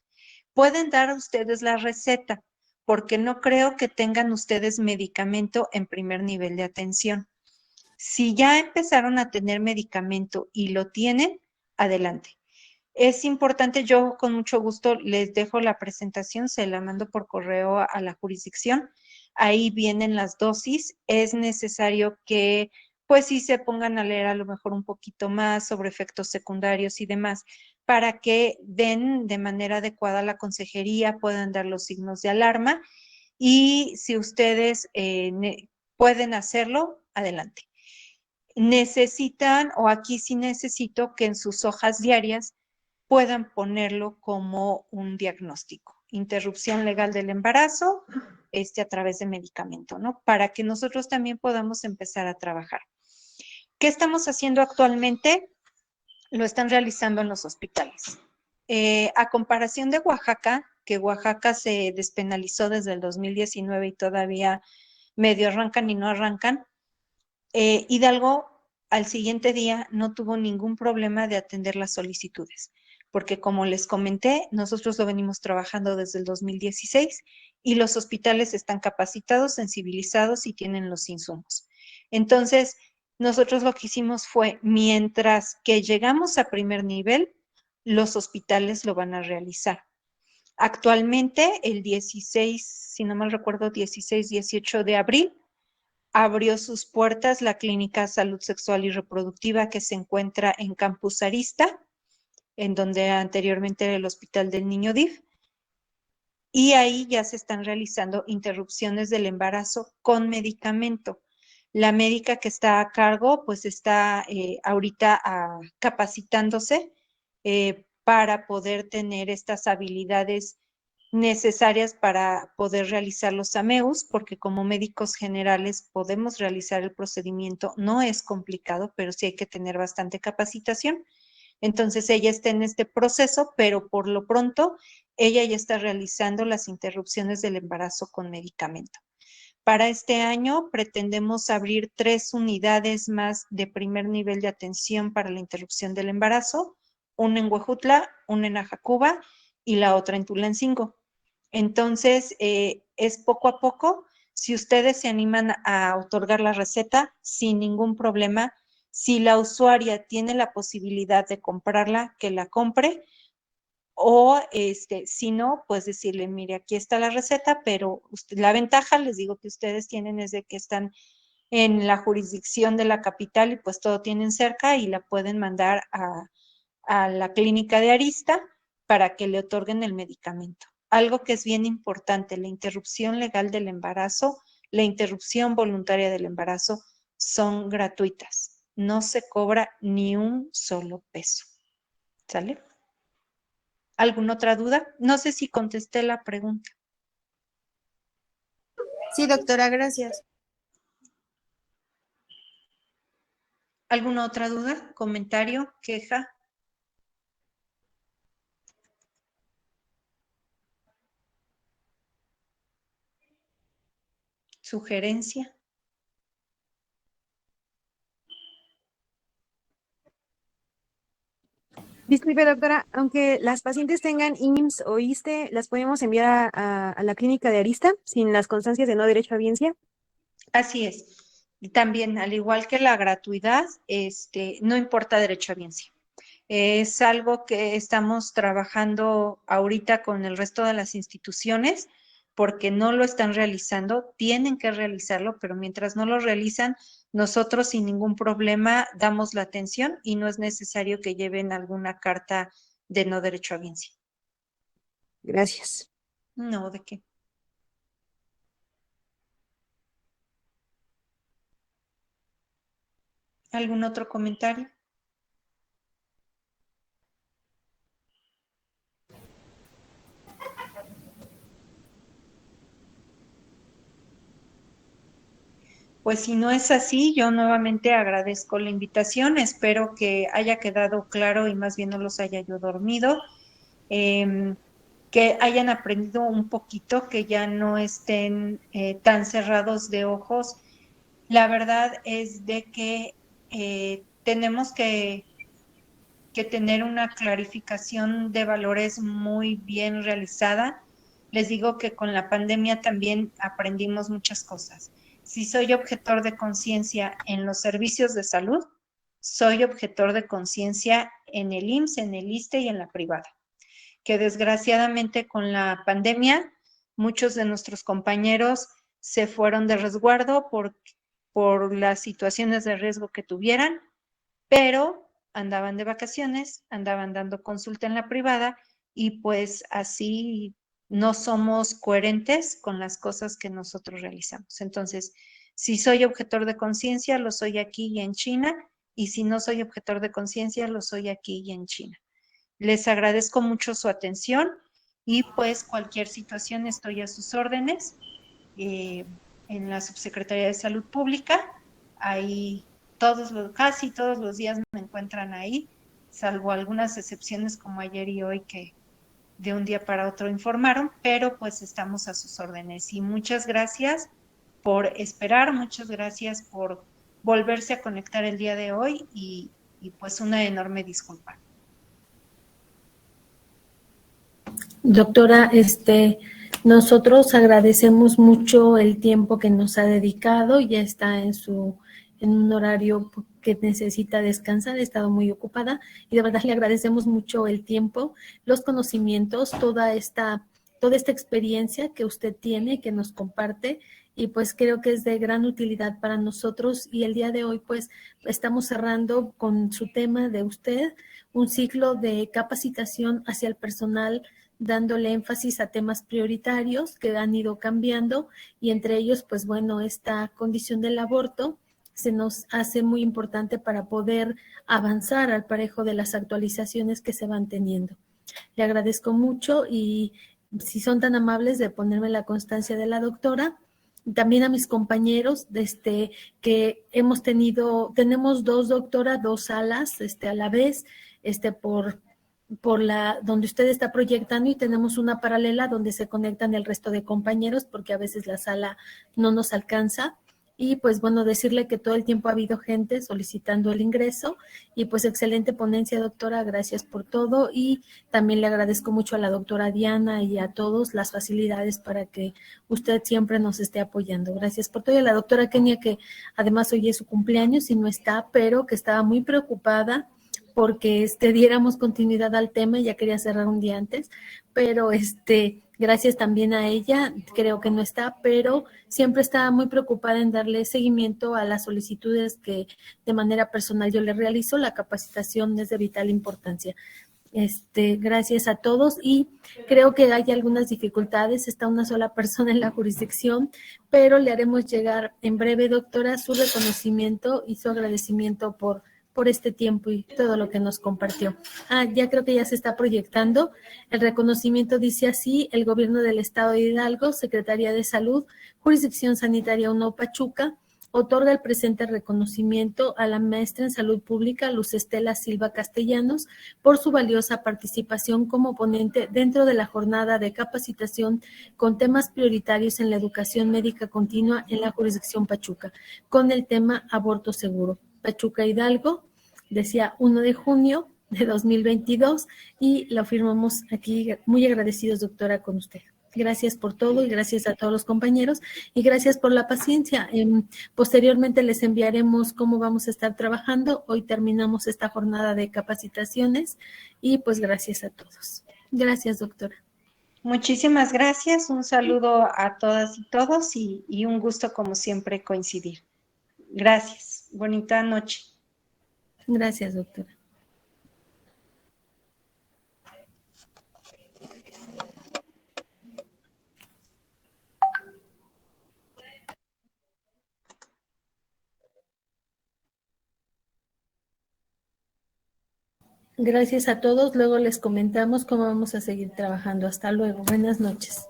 Pueden dar a ustedes la receta, porque no creo que tengan ustedes medicamento en primer nivel de atención. Si ya empezaron a tener medicamento y lo tienen, adelante. Es importante, yo con mucho gusto les dejo la presentación, se la mando por correo a la jurisdicción. Ahí vienen las dosis. Es necesario que, pues sí, se pongan a leer a lo mejor un poquito más sobre efectos secundarios y demás, para que den de manera adecuada la consejería, puedan dar los signos de alarma y si ustedes pueden hacerlo, adelante. Necesitan, o aquí sí necesito que en sus hojas diarias puedan ponerlo como un diagnóstico. Interrupción legal del embarazo, a través de medicamento, ¿no? Para que nosotros también podamos empezar a trabajar. ¿Qué estamos haciendo actualmente? Lo están realizando en los hospitales. A comparación de Oaxaca, que Oaxaca se despenalizó desde el 2019 y todavía medio arrancan y no arrancan, Hidalgo al siguiente día no tuvo ningún problema de atender las solicitudes, porque como les comenté, nosotros lo venimos trabajando desde el 2016 y los hospitales están capacitados, sensibilizados y tienen los insumos. Entonces, nosotros lo que hicimos fue, mientras que llegamos a primer nivel, los hospitales lo van a realizar. Actualmente, el 16, si no mal recuerdo, 16-18 de abril, abrió sus puertas la Clínica Salud Sexual y Reproductiva que se encuentra en Campus Arista, en donde anteriormente era el Hospital del Niño DIF, y ahí ya se están realizando interrupciones del embarazo con medicamento. La médica que está a cargo, pues está ahorita capacitándose para poder tener estas habilidades necesarias para poder realizar los AMEUs, porque como médicos generales podemos realizar el procedimiento. No es complicado, pero sí hay que tener bastante capacitación. Entonces ella está en este proceso, pero por lo pronto ella ya está realizando las interrupciones del embarazo con medicamento. Para este año pretendemos abrir 3 unidades más de primer nivel de atención para la interrupción del embarazo, una en Huejutla, una en Ajacuba y la otra en Tulancingo. Entonces, es poco a poco. Si ustedes se animan a otorgar la receta, sin ningún problema. Si la usuaria tiene la posibilidad de comprarla, que la compre. O si no, pues decirle, mire, aquí está la receta, pero la ventaja, les digo, que ustedes tienen es de que están en la jurisdicción de la capital y pues todo tienen cerca y la pueden mandar a la clínica de Arista para que le otorguen el medicamento. Algo que es bien importante, la interrupción legal del embarazo, la interrupción voluntaria del embarazo son gratuitas. No se cobra ni un solo peso. ¿Sale? ¿Alguna otra duda? No sé si contesté la pregunta. Sí, doctora, gracias. ¿Alguna otra duda? ¿Comentario? ¿Queja? ¿Sugerencia? Disculpe, doctora, aunque las pacientes tengan IMSS o ISSSTE, ¿las podemos enviar a la clínica de Arista sin las constancias de no derecho a audiencia? Así es. Y también, al igual que la gratuidad, no importa derecho a audiencia. Es algo que estamos trabajando ahorita con el resto de las instituciones porque no lo están realizando, tienen que realizarlo, pero mientras no lo realizan, nosotros sin ningún problema damos la atención y no es necesario que lleven alguna carta de no derecho a audiencia. Gracias. No, ¿de qué? ¿Algún otro comentario? Pues si no es así, yo nuevamente agradezco la invitación. Espero que haya quedado claro y más bien no los haya yo dormido. Que hayan aprendido un poquito, que ya no estén tan cerrados de ojos. La verdad es de que tenemos que tener una clarificación de valores muy bien realizada. Les digo que con la pandemia también aprendimos muchas cosas. Si soy objetor de conciencia en los servicios de salud, soy objetor de conciencia en el IMSS, en el ISSSTE y en la privada. Que desgraciadamente con la pandemia muchos de nuestros compañeros se fueron de resguardo por las situaciones de riesgo que tuvieran, pero andaban de vacaciones, andaban dando consulta en la privada y pues así no somos coherentes con las cosas que nosotros realizamos. Entonces, si soy objetor de conciencia, lo soy aquí y en China, y si no soy objetor de conciencia, lo soy aquí y en China. Les agradezco mucho su atención y pues cualquier situación estoy a sus órdenes en la Subsecretaría de Salud Pública. Ahí casi todos los días me encuentran ahí, salvo algunas excepciones como ayer y hoy que de un día para otro informaron, pero pues estamos a sus órdenes. Y muchas gracias por esperar, muchas gracias por volverse a conectar el día de hoy y pues una enorme disculpa. Doctora, nosotros agradecemos mucho el tiempo que nos ha dedicado. Ya está en un horario que necesita descansar, he estado muy ocupada y de verdad le agradecemos mucho el tiempo, los conocimientos, toda esta experiencia que usted tiene, que nos comparte, y pues creo que es de gran utilidad para nosotros. Y el día de hoy pues estamos cerrando con su tema de usted, un ciclo de capacitación hacia el personal, dándole énfasis a temas prioritarios que han ido cambiando, y entre ellos, pues bueno, esta condición del aborto se nos hace muy importante para poder avanzar al parejo de las actualizaciones que se van teniendo. Le agradezco mucho y si son tan amables de ponerme la constancia de la doctora, también a mis compañeros, que tenemos dos doctoras, dos salas, a la vez, por donde usted está proyectando, y tenemos una paralela donde se conectan el resto de compañeros porque a veces la sala no nos alcanza. Y pues bueno, decirle que todo el tiempo ha habido gente solicitando el ingreso y pues excelente ponencia, doctora, gracias por todo y también le agradezco mucho a la doctora Diana y a todos las facilidades para que usted siempre nos esté apoyando. Gracias por todo. Y a la doctora Kenia, que además hoy es su cumpleaños y no está, pero que estaba muy preocupada porque diéramos continuidad al tema, ya quería cerrar un día antes, pero gracias también a ella, creo que no está, pero siempre estaba muy preocupada en darle seguimiento a las solicitudes que de manera personal yo le realizo. La capacitación es de vital importancia. Gracias a todos y creo que hay algunas dificultades, está una sola persona en la jurisdicción, pero le haremos llegar en breve, doctora, su reconocimiento y su agradecimiento por este tiempo y todo lo que nos compartió. Ya creo que ya se está proyectando. El reconocimiento dice así: el Gobierno del Estado de Hidalgo, Secretaría de Salud, Jurisdicción Sanitaria 1 Pachuca, otorga el presente reconocimiento a la maestra en Salud Pública Luz Estela Silva Castellanos por su valiosa participación como ponente dentro de la jornada de capacitación con temas prioritarios en la educación médica continua en la jurisdicción Pachuca, con el tema aborto seguro. Pachuca Hidalgo, decía 1 de junio de 2022 y lo firmamos aquí. Muy agradecidos, doctora, con usted. Gracias por todo y gracias a todos los compañeros y gracias por la paciencia. Posteriormente les enviaremos cómo vamos a estar trabajando. Hoy terminamos esta jornada de capacitaciones y pues gracias a todos. Gracias, doctora. Muchísimas gracias, un saludo a todas y todos y un gusto como siempre coincidir. Gracias, bonita noche. Gracias, doctora. Gracias a todos. Luego les comentamos cómo vamos a seguir trabajando. Hasta luego. Buenas noches.